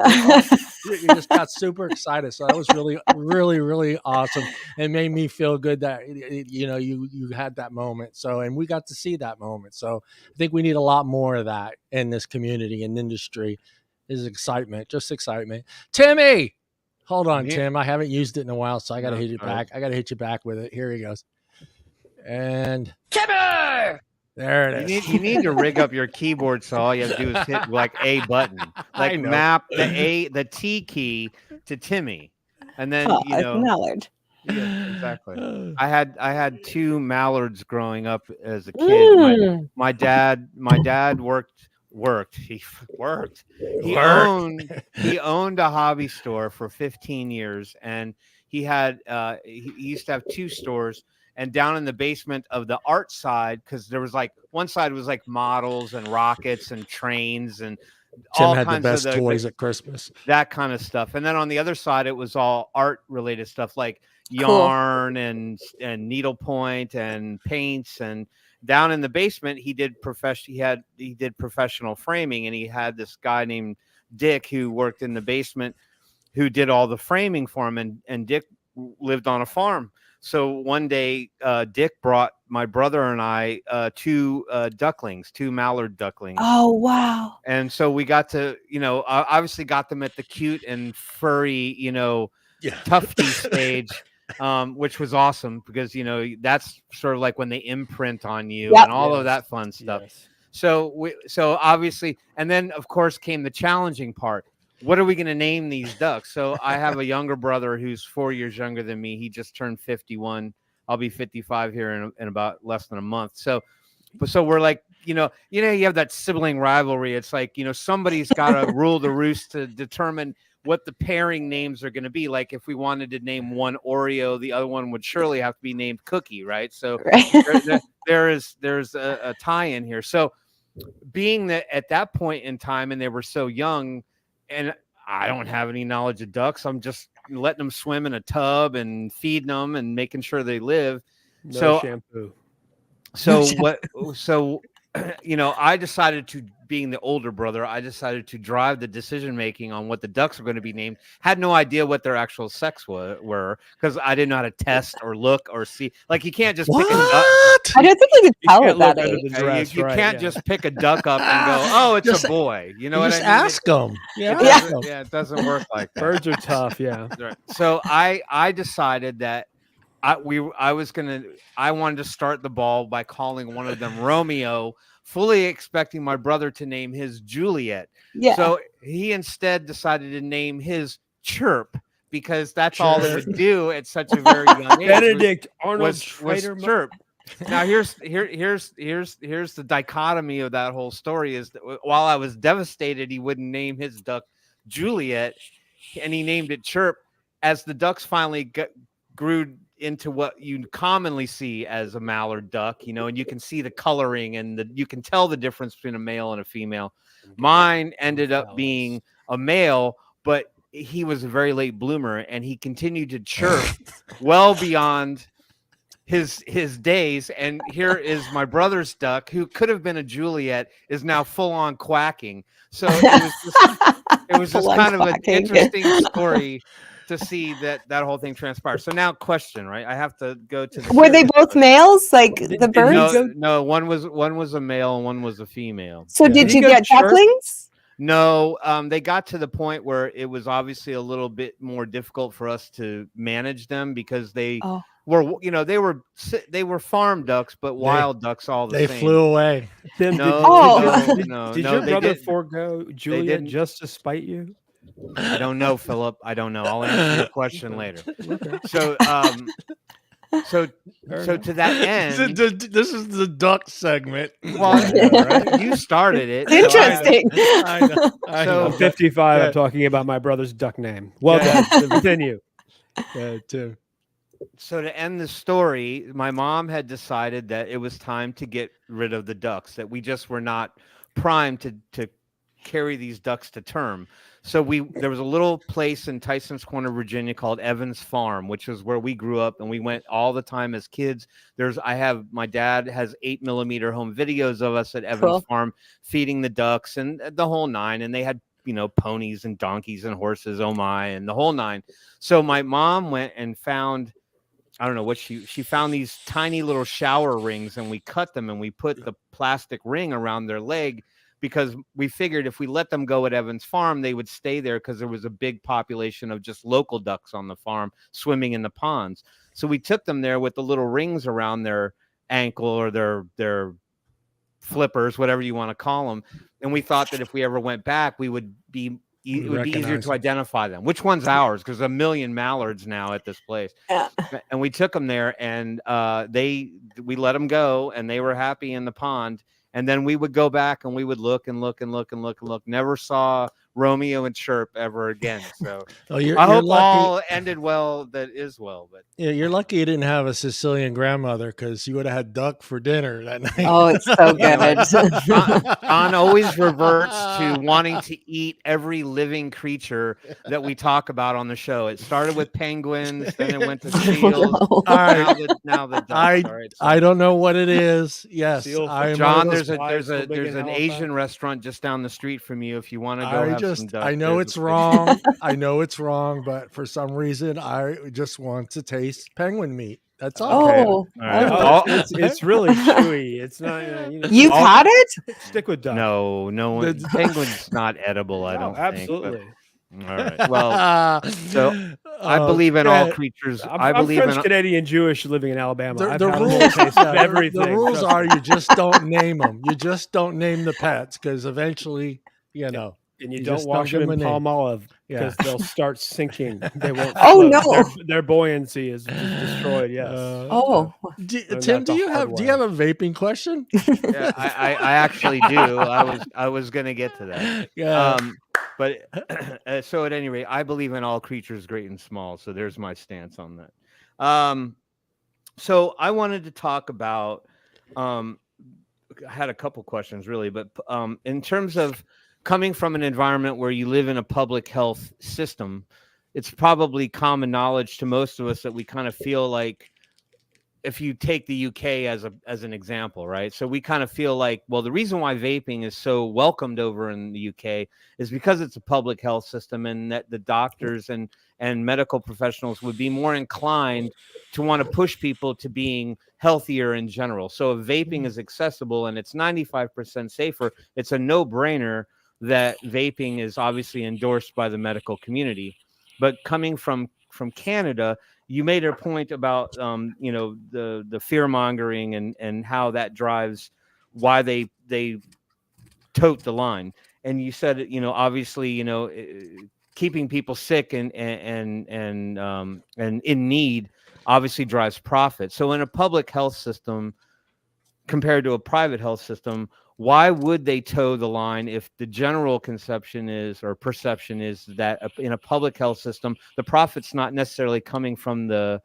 you just got super excited. So that was really, really, really awesome. It made me feel good that you had that moment. So and we got to see that moment. So I think we need a lot more of that in this community and industry. Is excitement, just excitement. Timmy, hold on, Tim. I haven't used it in a while, so I got to hit you back. I got to hit you back with it. Here he goes. And Timmy. There it is. You need to rig up your keyboard so all you have to do is hit like a button, like map the T key to Timmy, and then Mallard. Yeah, exactly. I had 2 mallards growing up as a kid. My dad worked. He worked. He owned a hobby store for 15 years, and he had he used to have 2 stores. And down in the basement of the art side, because there was like one side was like models and rockets and trains and Tim all had kinds the best of toys at Christmas. That kind of stuff. And then on the other side, it was all art related stuff like yarn and needlepoint and paints and down in the basement, he did professional framing, and he had this guy named Dick who worked in the basement, who did all the framing for him, and Dick lived on a farm. So one day, Dick brought my brother and I two mallard ducklings. Oh, wow. And so we got to, obviously got them at the cute and furry, tufty stage, which was awesome because, that's sort of like when they imprint on you and all of that fun stuff. Yes. So obviously, and then of course came the challenging part. What are we going to name these ducks? So I have a younger brother who's 4 years younger than me. He just turned 51. I'll be 55 here in about less than a month. So we're like, you have that sibling rivalry. It's like, somebody's got to rule the roost to determine what the pairing names are going to be. Like if we wanted to name one Oreo, the other one would surely have to be named Cookie, right? So there's a tie-in here. So being that at that point in time, and they were so young, and I don't have any knowledge of ducks, I'm just letting them swim in a tub and feeding them and making sure they live. No shampoo. So I decided to, being the older brother, I decided to drive the decision making on what the ducks were going to be named. Had no idea what their actual sex were because I didn't know how to test or look or see. Like you can't just pick a duck. I don't think you could tell at that age. You can't just pick a duck up and go, oh, it's a boy. You know what I mean? Ask them. Yeah, it doesn't work like that. Birds are tough. Yeah. Right. So I decided that I wanted to start the ball by calling one of them Romeo, fully expecting my brother to name his Juliet. Yeah. So he instead decided to name his Chirp because that's all it would do at such a very young age. Benedict Arnold was Chirp. Now here's the dichotomy of that whole story is that while I was devastated he wouldn't name his duck Juliet and he named it Chirp, as the ducks finally grew into what you commonly see as a mallard duck, and you can see the coloring and you can tell the difference between a male and a female. Mine ended up being a male, but he was a very late bloomer and he continued to chirp well beyond his days. And here is my brother's duck, who could have been a Juliet, is now full on quacking. So it was just kind of an interesting story to see that whole thing transpire. So now question, right? I have to go to were they both males, like the birds? No, one was a male and one was a female. So did you get ducklings? No, they got to the point where it was obviously a little bit more difficult for us to manage them because they were farm ducks, but wild ducks all the same. They flew away. Did your brother forego Juliet just to spite you? I don't know, Philip. I don't know. I'll answer your question later. Okay. So to that end, this is the duck segment. Well, right? You started it. Interesting. I know. I'm 55. I'm talking about my brother's duck name. Well done. Continue. Too. So to end the story, my mom had decided that it was time to get rid of the ducks, that we just were not primed to carry these ducks to term. So there was a little place in Tyson's Corner, Virginia called Evans Farm, which is where we grew up and we went all the time as kids. My dad has 8mm home videos of us at Evans Farm feeding the ducks and the whole nine. And they had, ponies and donkeys and horses, oh my, and the whole nine. So my mom went and found, I don't know what she found these tiny little shower rings and we cut them and we put the plastic ring around their leg, because we figured if we let them go at Evans Farm, they would stay there because there was a big population of just local ducks on the farm swimming in the ponds. So we took them there with the little rings around their ankle or their flippers, whatever you want to call them. And we thought that if we ever went back, it would be easier to identify them. Which one's ours? Because a million mallards now at this place. Yeah. And we took them there and we let them go and they were happy in the pond. And then we would go back and we would look and look and look and look and look. Never saw Romeo and Chirp ever again. So Oh, I you're hope lucky. all ended well. That is well, but Yeah, you're lucky you didn't have a Sicilian grandmother, because you would have had duck for dinner that night. Oh, it's so good. John always reverts to wanting to eat every living creature that we talk about on the show. It started with penguins, then it went to seals. No. All right. Now the ducks. All right, so. I don't know what it is. Yes, Seal I am John, one of there's those- an Asian restaurant just down the street from you. If you want to go have some duck, I know there's it's a place. wrong. I know it's wrong, but for some reason, I just want to taste penguin meat. That's all. Okay. Oh, All right. oh. All- It's really chewy. It's not. You've had it? Stick with duck. no one. Penguin's not edible. I No, don't absolutely. think. But, all right. Well, so I believe in all creatures. I I'm believe French in. Canadian Jewish living in Alabama. The, I've the had a whole rules, taste of yeah, everything. the rules trust are me. you just don't name them. You just don't name the pets, because eventually, you know. And you You don't just wash don't them give in 'em a name. palm olive Yeah. because they'll start sinking. They won't. Oh, float. no. Their buoyancy is just destroyed. Yes. Oh, Learned Tim, that do the you hard have a vaping question? Yeah, I actually do. I was gonna get to that. Yeah. But so at any rate, I believe in all creatures, great and small. So there's my stance on that. So I wanted to talk about. I had a couple questions really, but in terms of coming from an environment where you live in a public health system, it's probably common knowledge to most of us that we kind of feel like, if you take the UK as an example, right? So we kind of feel like, well, the reason why vaping is so welcomed over in the UK is because it's a public health system, and that the doctors and medical professionals would be more inclined to want to push people to being healthier in general. So if vaping is accessible and it's 95% safer, it's a no-brainer that vaping is obviously endorsed by the medical community. But coming from Canada, you made a point about the fear mongering and how that drives why they tote the line. And you said, obviously, keeping people sick and in need obviously drives profit. So in a public health system compared to a private health system, why would they toe the line if the general conception is, or perception is, that in a public health system, the profit's not necessarily coming from the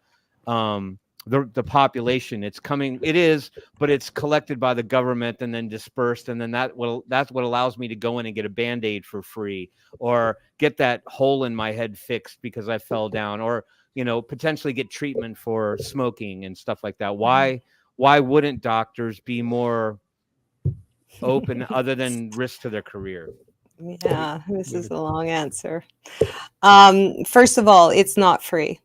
population? It is, but it's collected by the government and then dispersed. And then that's what allows me to go in and get a Band-Aid for free, or get that hole in my head fixed because I fell down, or, potentially get treatment for smoking and stuff like that. Why wouldn't doctors be more open other than risk to their career? yeah, this is a long answer. First of all, it's not free.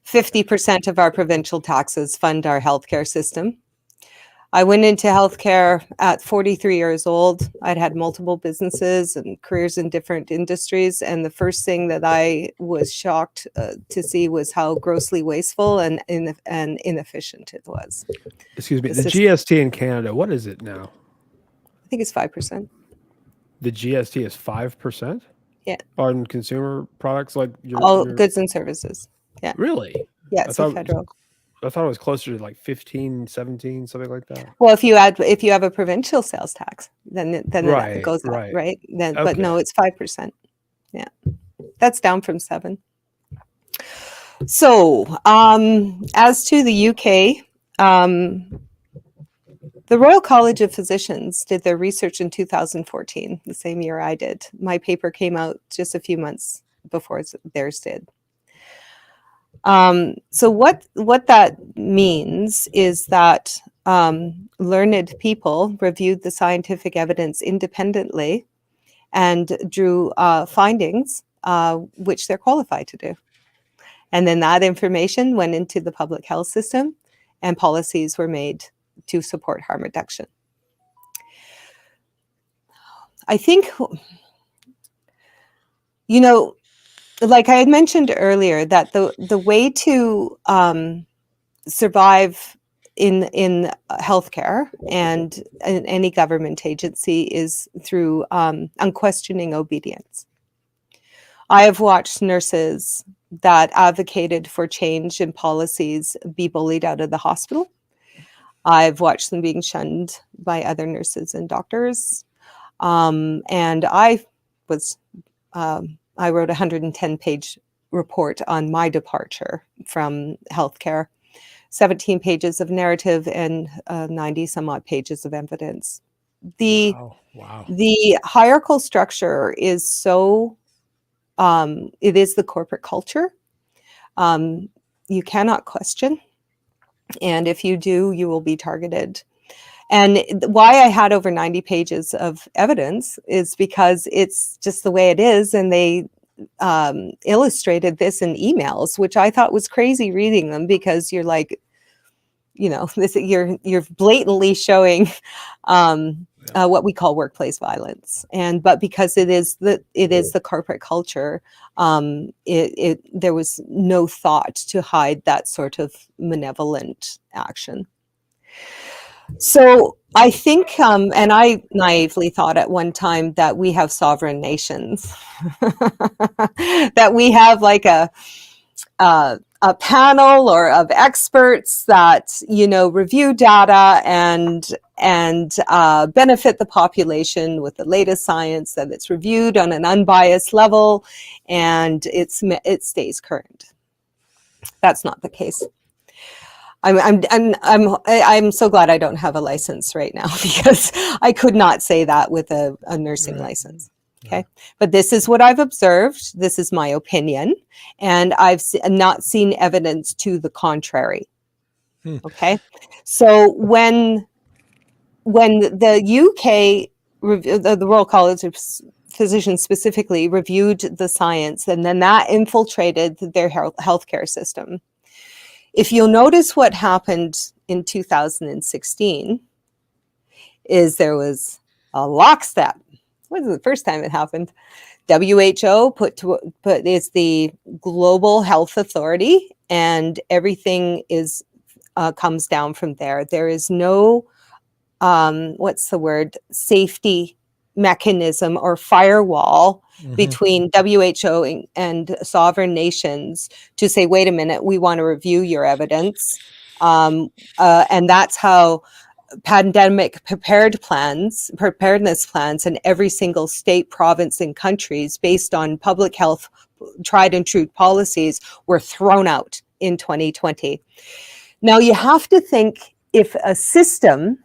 50% of our provincial taxes fund our healthcare system. I went into healthcare at 43 years old. I'd had multiple businesses and careers in different industries. And the first thing that I was shocked to see was how grossly wasteful and inefficient it was. Excuse me. The The system- GST in Canada, what is it now? I think it's 5%. The GST is 5%? Yeah. On consumer products like All goods and services. Yeah. Really? Yeah, I so thought- federal. I thought it was closer to like 15, 17, something like that. Well, if you have a provincial sales tax, then it Right, goes up, right. right? Then, Okay. but no, it's 5%. Yeah, that's down from 7. So, as to the UK, the Royal College of Physicians did their research in 2014, the same year I did. My paper came out just a few months before theirs did. So what that means is that learned people reviewed the scientific evidence independently and drew findings which they're qualified to do. And then that information went into the public health system, and policies were made to support harm reduction. I think, like I had mentioned earlier, that the way to survive in healthcare and in any government agency is through unquestioning obedience. I have watched nurses that advocated for change in policies be bullied out of the hospital. I've watched them being shunned by other nurses and doctors. And I was I wrote a 110-page report on my departure from healthcare, 17 pages of narrative and 90 some odd pages of evidence. Wow. The hierarchical structure is so, it is the corporate culture. You cannot question. And if you do, you will be targeted. And why I had over 90 pages of evidence is because it's just the way it is. And they illustrated this in emails, which I thought was crazy reading them, because you're like, you're blatantly showing what we call workplace violence. But because it is the corporate culture, there was no thought to hide that sort of malevolent action. So I think, and I naively thought at one time that we have sovereign nations, that we have like a panel or of experts that, review data and benefit the population with the latest science, that it's reviewed on an unbiased level and it stays current. That's not the case. I'm so glad I don't have a license right now, because I could not say that with a nursing license. Okay. But this is what I've observed. This is my opinion. And I've not seen evidence to the contrary. Okay. So when the UK, the Royal College of Physicians specifically, reviewed the science, and then that infiltrated their healthcare system. If you'll notice what happened in 2016 is there was a lockstep. What was the first time it happened? WHO is the global health authority, and everything is comes down from there. There is no safety mechanism or firewall between WHO and sovereign nations to say, wait a minute, we want to review your evidence. And that's how pandemic preparedness plans in every single state, province, and countries based on public health tried and true policies were thrown out in 2020. Now you have to think, if a system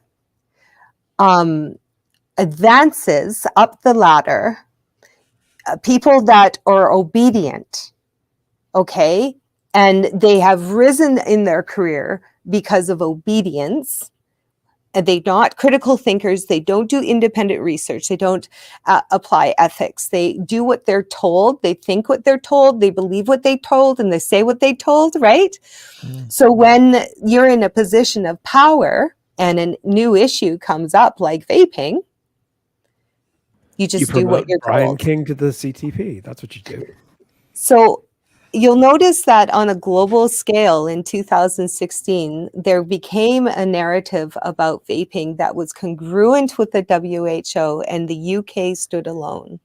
advances up the ladder, people that are obedient, okay, and they have risen in their career because of obedience, and they're not critical thinkers, they don't do independent research, they don't apply ethics, they do what they're told, they think what they're told, they believe what they told, and they say what they told, right? So when you're in a position of power and a new issue comes up like vaping, you just do what you're Brian told. King to the CTP. That's what you do. So you'll notice that on a global scale in 2016, there became a narrative about vaping that was congruent with the WHO, and the UK stood alone.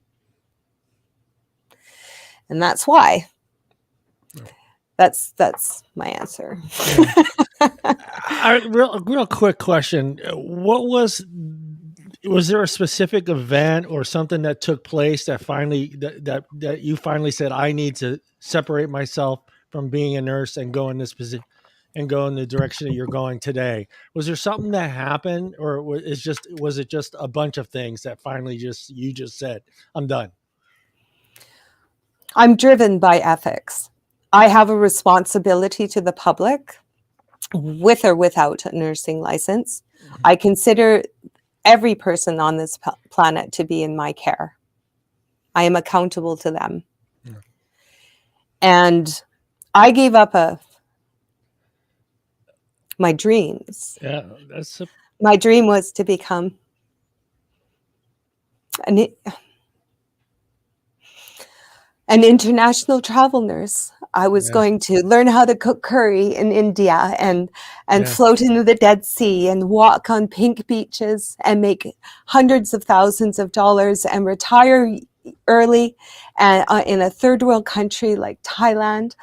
And that's why. That's my answer. Real quick question. Was there a specific event or something that took place that finally that you finally said, I need to separate myself from being a nurse and go in this position and go in the direction that you're going today? Was there something that happened, or was it just a bunch of things that finally you just said, I'm done? I'm driven by ethics. I have a responsibility to the public, with or without a nursing license. I consider every person on this planet to be in my care. I am accountable to them. And I gave up my dreams. Yeah, my dream was to become an international travel nurse. I was going to learn how to cook curry in India and float into the Dead Sea and walk on pink beaches and make hundreds of thousands of dollars and retire early and in a third world country like Thailand.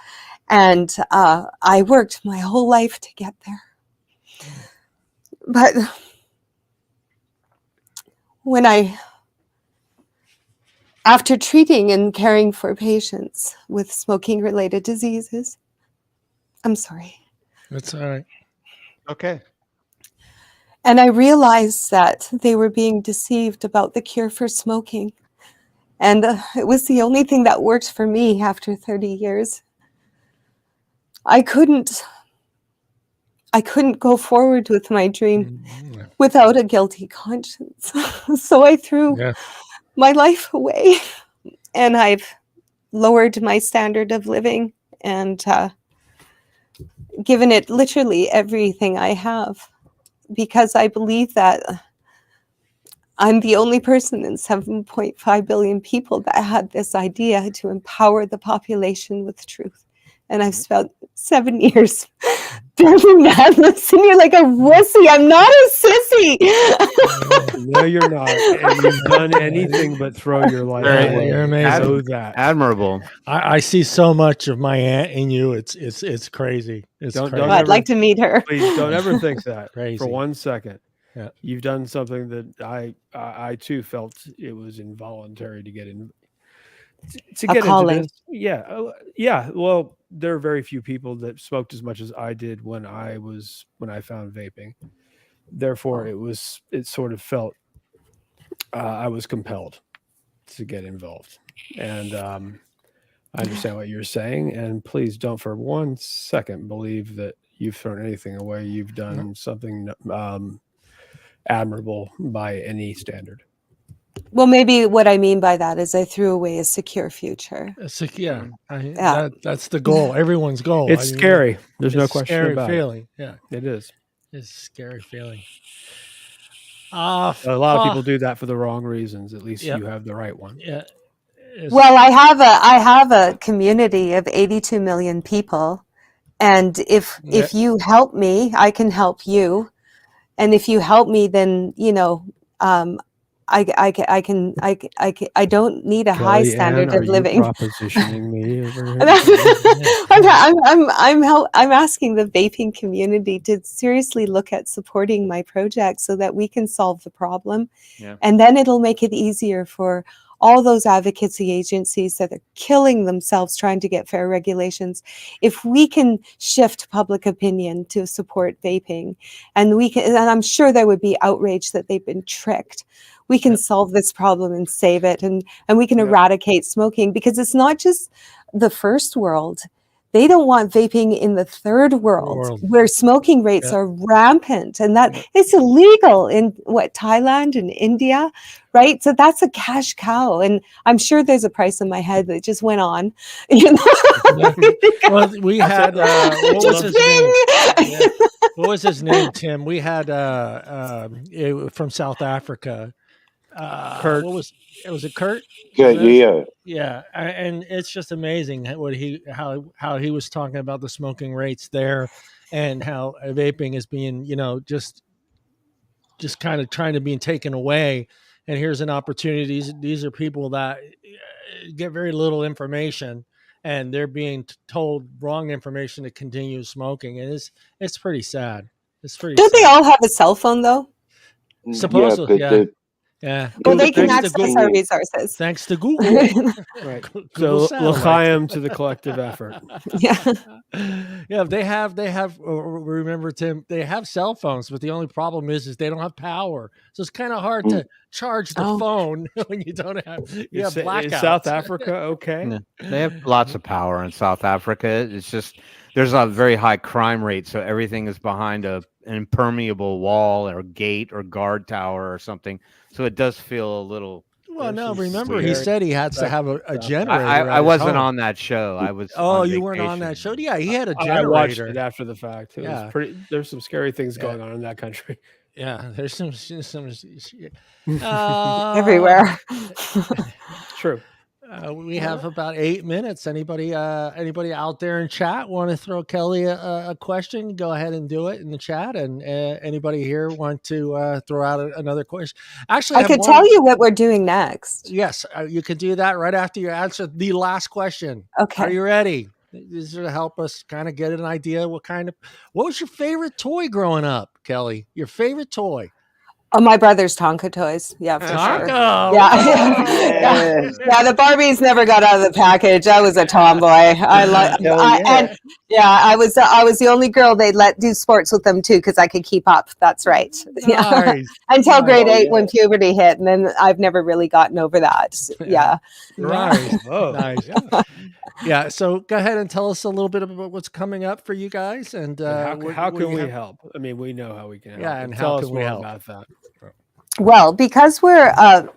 And I worked my whole life to get there. But when I after treating and caring for patients with smoking-related diseases. I'm sorry. That's all right. Okay. And I realized that they were being deceived about the cure for smoking. And it was the only thing that worked for me after 30 years. I couldn't go forward with my dream without a guilty conscience. So I threw my life away, and I've lowered my standard of living and given it literally everything I have, because I believe that I'm the only person in 7.5 billion people that had this idea to empower the population with truth. And I've spent 7 years building that. Listen, you're like a wussy. I'm not a sissy. No, you're not. And you've done anything but throw your life away. You're amazing. Know that. Admirable. I see so much of my aunt in you. It's crazy. It's Don't crazy. I'd like to meet her. Please don't ever think that Crazy. for 1 second. Yeah. You've done something that I too felt it was involuntary to get in. To get calling. into this. Yeah. Yeah. Well, there are very few people that smoked as much as I did when I found vaping. Therefore, it sort of felt I was compelled to get involved. And I understand what you're saying. And please don't for 1 second believe that you've thrown anything away. You've done something admirable by any standard. Well, maybe what I mean by that is I threw away a secure future. That's the goal. Everyone's goal. It's scary. There's no question scary about feeling. it. Yeah, It is. it's a scary feeling. A lot of people do that for the wrong reasons. At least Yep. you have the right one. Yeah. Well, I have a community of 82 million people, and if you help me, I can help you, and if you help me, then I don't need a high Kellie standard Ann, of living. Are you propositioning me over here? I'm asking the vaping community to seriously look at supporting my project so that we can solve the problem. Yeah. And then it'll make it easier for all those advocacy agencies that are killing themselves trying to get fair regulations. If we can shift public opinion to support vaping, and I'm sure there would be outrage that they've been tricked. We can solve this problem and save it, and we can eradicate smoking, because it's not just the first world. They don't want vaping in the third world where smoking rates are rampant, and that it's illegal in Thailand and India, right? So that's a cash cow, and I'm sure there's a price in my head that just went on. Well, we had what was his name? Yeah. What was his name, Tim? We had from South Africa. Kurt. Was it Kurt? Yeah. And it's just amazing how he was talking about the smoking rates there, and how vaping is being just kind of trying to be taken away. And here's an opportunity. These are people that get very little information, and they're being told wrong information to continue smoking, and it's pretty sad. It's pretty. Don't they all have a cell phone though? Supposedly, yeah. Well, they can access our resources. Thanks to Google. Right. Google So l'chaim to the collective effort. Yeah. They have. Remember, Tim? They have cell phones, but the only problem is they don't have power. So it's kind of hard to charge the phone when you don't have. You have blackouts. Is South Africa okay? No, they have lots of power in South Africa. It's just there's a very high crime rate, so everything is behind an impermeable wall or gate or guard tower or something. So it does feel a little. Well, no, remember he said he had to have a generator. I wasn't on that show. I was. Oh, you weren't on that show? Yeah, he had a generator. I watched it after the fact. It was pretty. There's some scary things going on in that country. Yeah, there's some everywhere. True. We have about 8 minutes. Anybody out there in chat want to throw Kelly a question? Go ahead and do it in the chat. And anybody here want to throw out another question? Actually, I could tell you what we're doing next. Yes, you could do that right after you answer the last question. Okay. Are you ready? This is to help us kind of get an idea what was your favorite toy growing up, Kelly? Your favorite toy? Oh, my brother's Tonka toys. Yeah, for Tonka. sure. Yeah. Yes. Yeah, the Barbies never got out of the package. I was a tomboy. Hell yeah. I was the only girl they'd let do sports with them too because I could keep up. That's right. Yeah. Nice. Until grade Oh, 8 yeah. when puberty hit, and then I've never really gotten over that. Yeah. Right. Whoa. Nice. Yeah. So go ahead and tell us a little bit about what's coming up for you guys, and How what can you we have- help? I mean, we know how we can help. Yeah, but and tell how us can we more help? about that. Well, because we're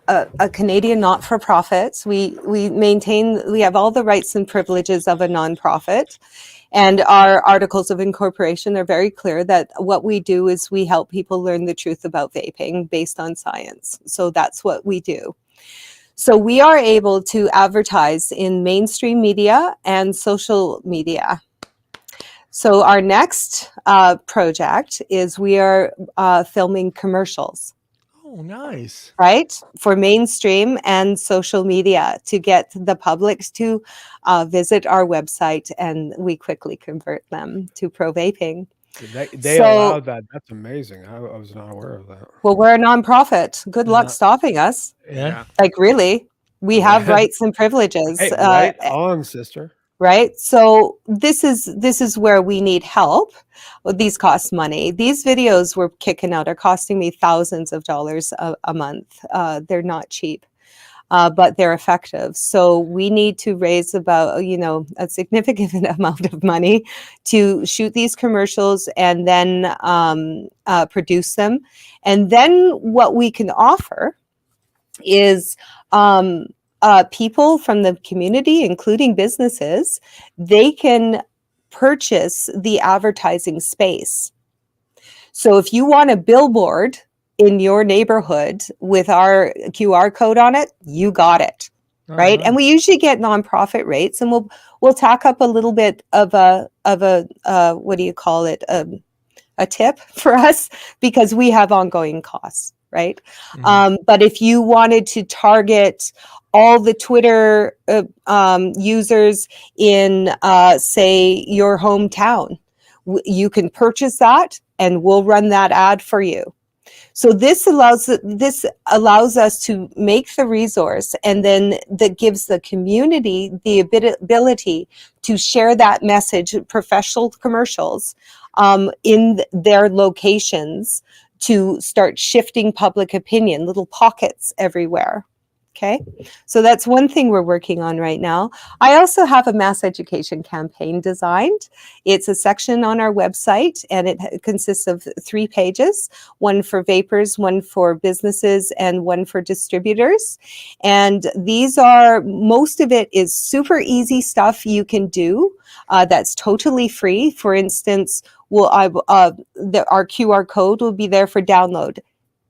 a Canadian not-for-profit, we have all the rights and privileges of a nonprofit, and our articles of incorporation are very clear that what we do is we help people learn the truth about vaping based on science. So that's what we do. So we are able to advertise in mainstream media and social media. So our next project is we are filming commercials. Oh, nice. Right, for mainstream and social media to get the public to visit our website, and we quickly convert them to pro vaping. They allowed that. That's amazing. I was not aware of that. Well, we're a nonprofit. Good luck Yeah. stopping us. Yeah. Like, really, we have rights and privileges. Hey, right on, sister. Right, so this is where we need help. Well, these cost money. These videos we're kicking out are costing me thousands of dollars a month. They're not cheap, but they're effective. So we need to raise about a significant amount of money to shoot these commercials and then produce them. And then what we can offer is people from the community, including businesses, they can purchase the advertising space. So if you want a billboard in your neighborhood with our QR code on it, you got it, right? And we usually get nonprofit rates, and we'll tack up a little bit of a what do you call it, a tip for us, because we have ongoing costs, right? But if you wanted to target all the Twitter users in, say, your hometown, you can purchase that, and we'll run that ad for you. So this allows us to make the resource, and then that gives the community the ability to share that message, professional commercials, in their locations, to start shifting public opinion, little pockets everywhere. Okay, so that's one thing we're working on right now. I also have a mass education campaign designed. It's a section on our website, and it consists of 3 pages, one for vapors, one for businesses, and one for distributors. And most of it is super easy stuff you can do that's totally free. For instance, our QR code will be there for download.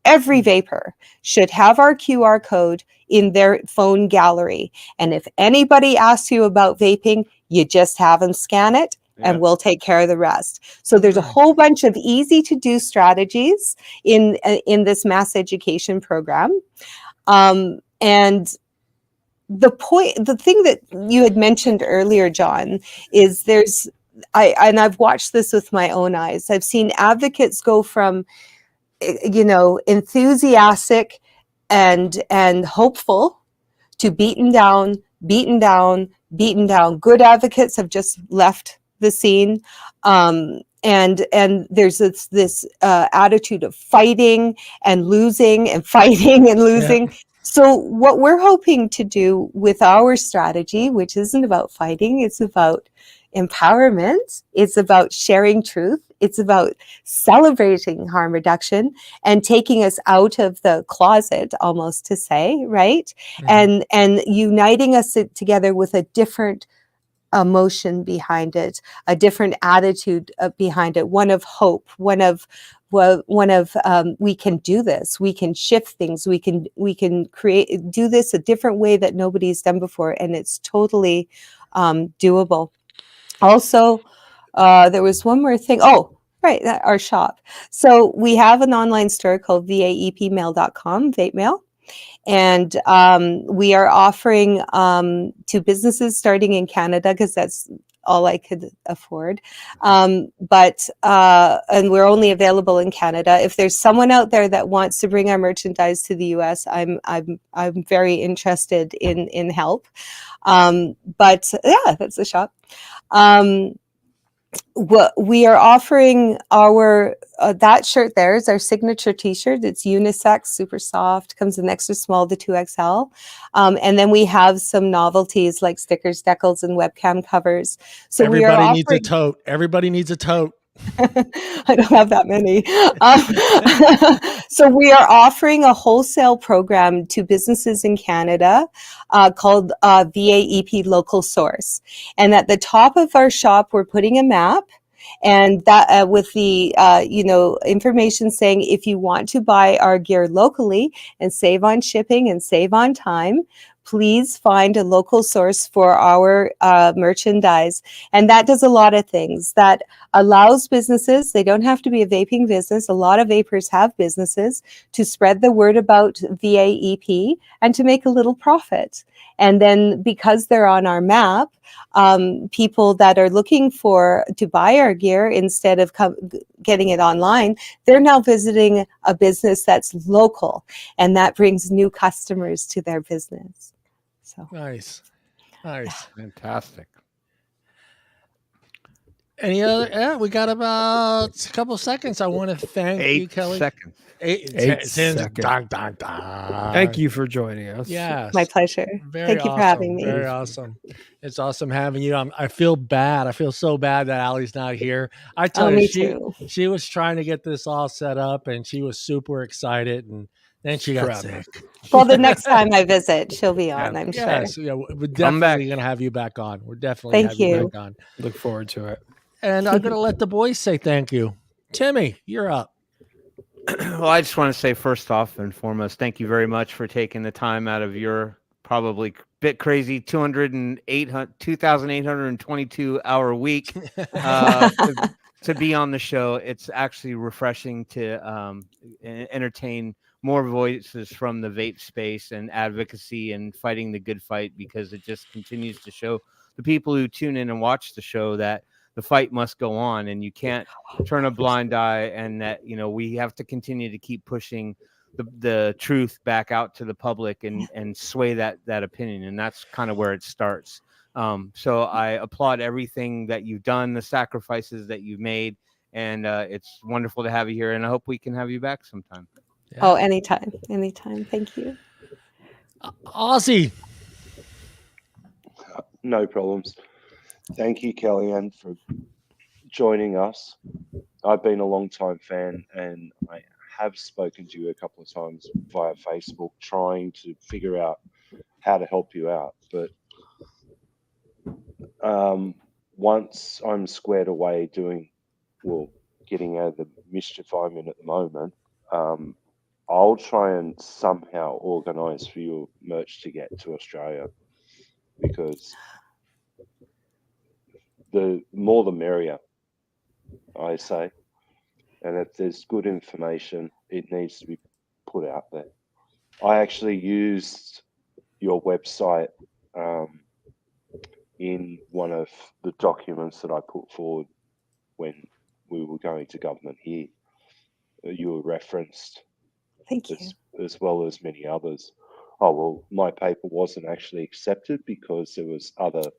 Every vapor should have our QR code in their phone gallery. And if anybody asks you about vaping, you just have them scan it, and we'll take care of the rest. So there's a whole bunch of easy to do strategies in this mass education program. And the thing that you had mentioned earlier, John, is I've watched this with my own eyes. I've seen advocates go from enthusiastic and hopeful to beaten down. Good advocates have just left the scene. And there's this attitude of fighting and losing and fighting and losing. Yeah. So what we're hoping to do with our strategy, which isn't about fighting, it's about empowerment, it's about sharing truth, it's about celebrating harm reduction and taking us out of the closet, almost to say, right? Mm-hmm. And uniting us together with a different emotion behind it, a different attitude behind it, one of hope, one of we can do this, we can shift things, we can do this a different way that nobody's done before, and it's totally doable. Also, there was one more thing. Oh, right, our shop. So we have an online store called VAEPmail.com, vape mail. And we are offering to businesses starting in Canada, because that's all I could afford. And we're only available in Canada. If there's someone out there that wants to bring our merchandise to the US, I'm very interested in help. But yeah, that's the shop. What we are offering our that shirt there is our signature t-shirt. It's unisex, super soft, comes in extra small to 2XL. And then we have some novelties like stickers, decals, and webcam covers. So everybody needs a tote. Everybody needs a tote. I don't have that many. So we are offering a wholesale program to businesses in Canada called VAEP Local Source. And at the top of our shop, we're putting a map, and that with the information saying if you want to buy our gear locally and save on shipping and save on time, please find a local source for our merchandise. And that does a lot of things. That allows businesses, they don't have to be a vaping business, a lot of vapors have businesses, to spread the word about VAEP and to make a little profit. And then because they're on our map, people that are looking to buy our gear instead of getting it online, they're now visiting a business that's local, and that brings new customers to their business. So nice, fantastic. Any other? Yeah, we got about a couple seconds. I want to thank you, Kellie. 8 seconds. Dong, dong, dong. Thank you for joining us. Yes, my pleasure. Thank you for having me. Very awesome. It's awesome having you. I feel bad. I feel so bad that Allie's not here. I tell you, she was trying to get this all set up, and she was super excited, and then she got sick. Well, the next time I visit, she'll be on, I'm sure. Yes, yeah, we're definitely going to have you back on. We're definitely thank you back on. Look forward to it. And I'm going to let the boys say thank you. Timmy, you're up. Well, I just want to say first off and foremost, thank you very much for taking the time out of your probably bit crazy 2,822 hour week to be on the show. It's actually refreshing to entertain more voices from the vape space and advocacy and fighting the good fight, because it just continues to show the people who tune in and watch the show that the fight must go on, and you can't turn a blind eye, and that, we have to continue to keep pushing the truth back out to the public and sway that opinion. And that's kind of where it starts. So I applaud everything that you've done, the sacrifices that you've made, and it's wonderful to have you here, and I hope we can have you back sometime. Yeah. Oh, anytime. Thank you. Aussie. No problems. Thank you, Kellie Ann, for joining us. I've been a long-time fan, and I have spoken to you a couple of times via Facebook trying to figure out how to help you out. But once I'm squared away getting out of the mischief I'm in at the moment, I'll try and somehow organise for your merch to get to Australia, because the more the merrier, I say. And if there's good information, it needs to be put out there. I actually used your website in one of the documents that I put forward when we were going to government here. You were referenced. Thank you. As well as many others. Oh, well, my paper wasn't actually accepted because there was other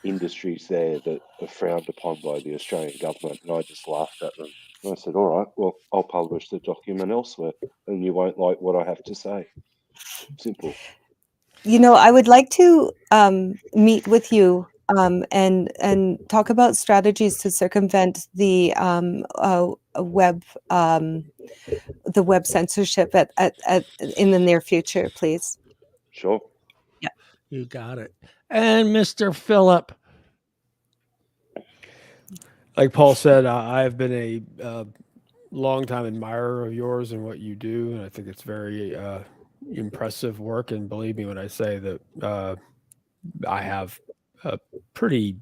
industries there that are frowned upon by the Australian government, and I just laughed at them. And I said, all right, well, I'll publish the document elsewhere, and you won't like what I have to say. Simple. I would like to meet with you and talk about strategies to circumvent the web censorship in the near future, please. Sure. Yeah. You got it. And Mr. Phillip. Like Paul said, I've been a long-time admirer of yours and what you do, and I think it's very impressive work. And believe me when I say that I have pretty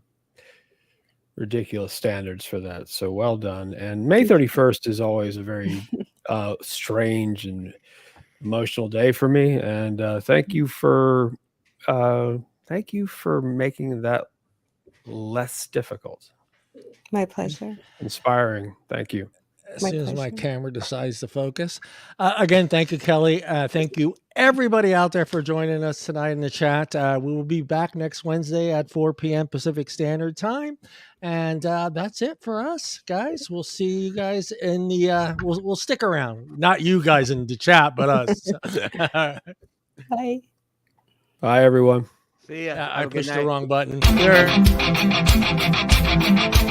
ridiculous standards for that. So well done. And May 31st is always a very strange and emotional day for me. And thank you for making that less difficult. My pleasure. Inspiring. Thank you. As My soon as my pleasure. camera decides to focus. Again, thank you, Kelly. Thank you, everybody out there, for joining us tonight in the chat. We will be back next Wednesday at 4 p.m. Pacific Standard Time. And that's it for us, guys. We'll see you guys in the, we'll stick around. Not you guys in the chat, but us. Bye. Bye, everyone. See ya. I Have a good pushed the night. wrong button. Sure.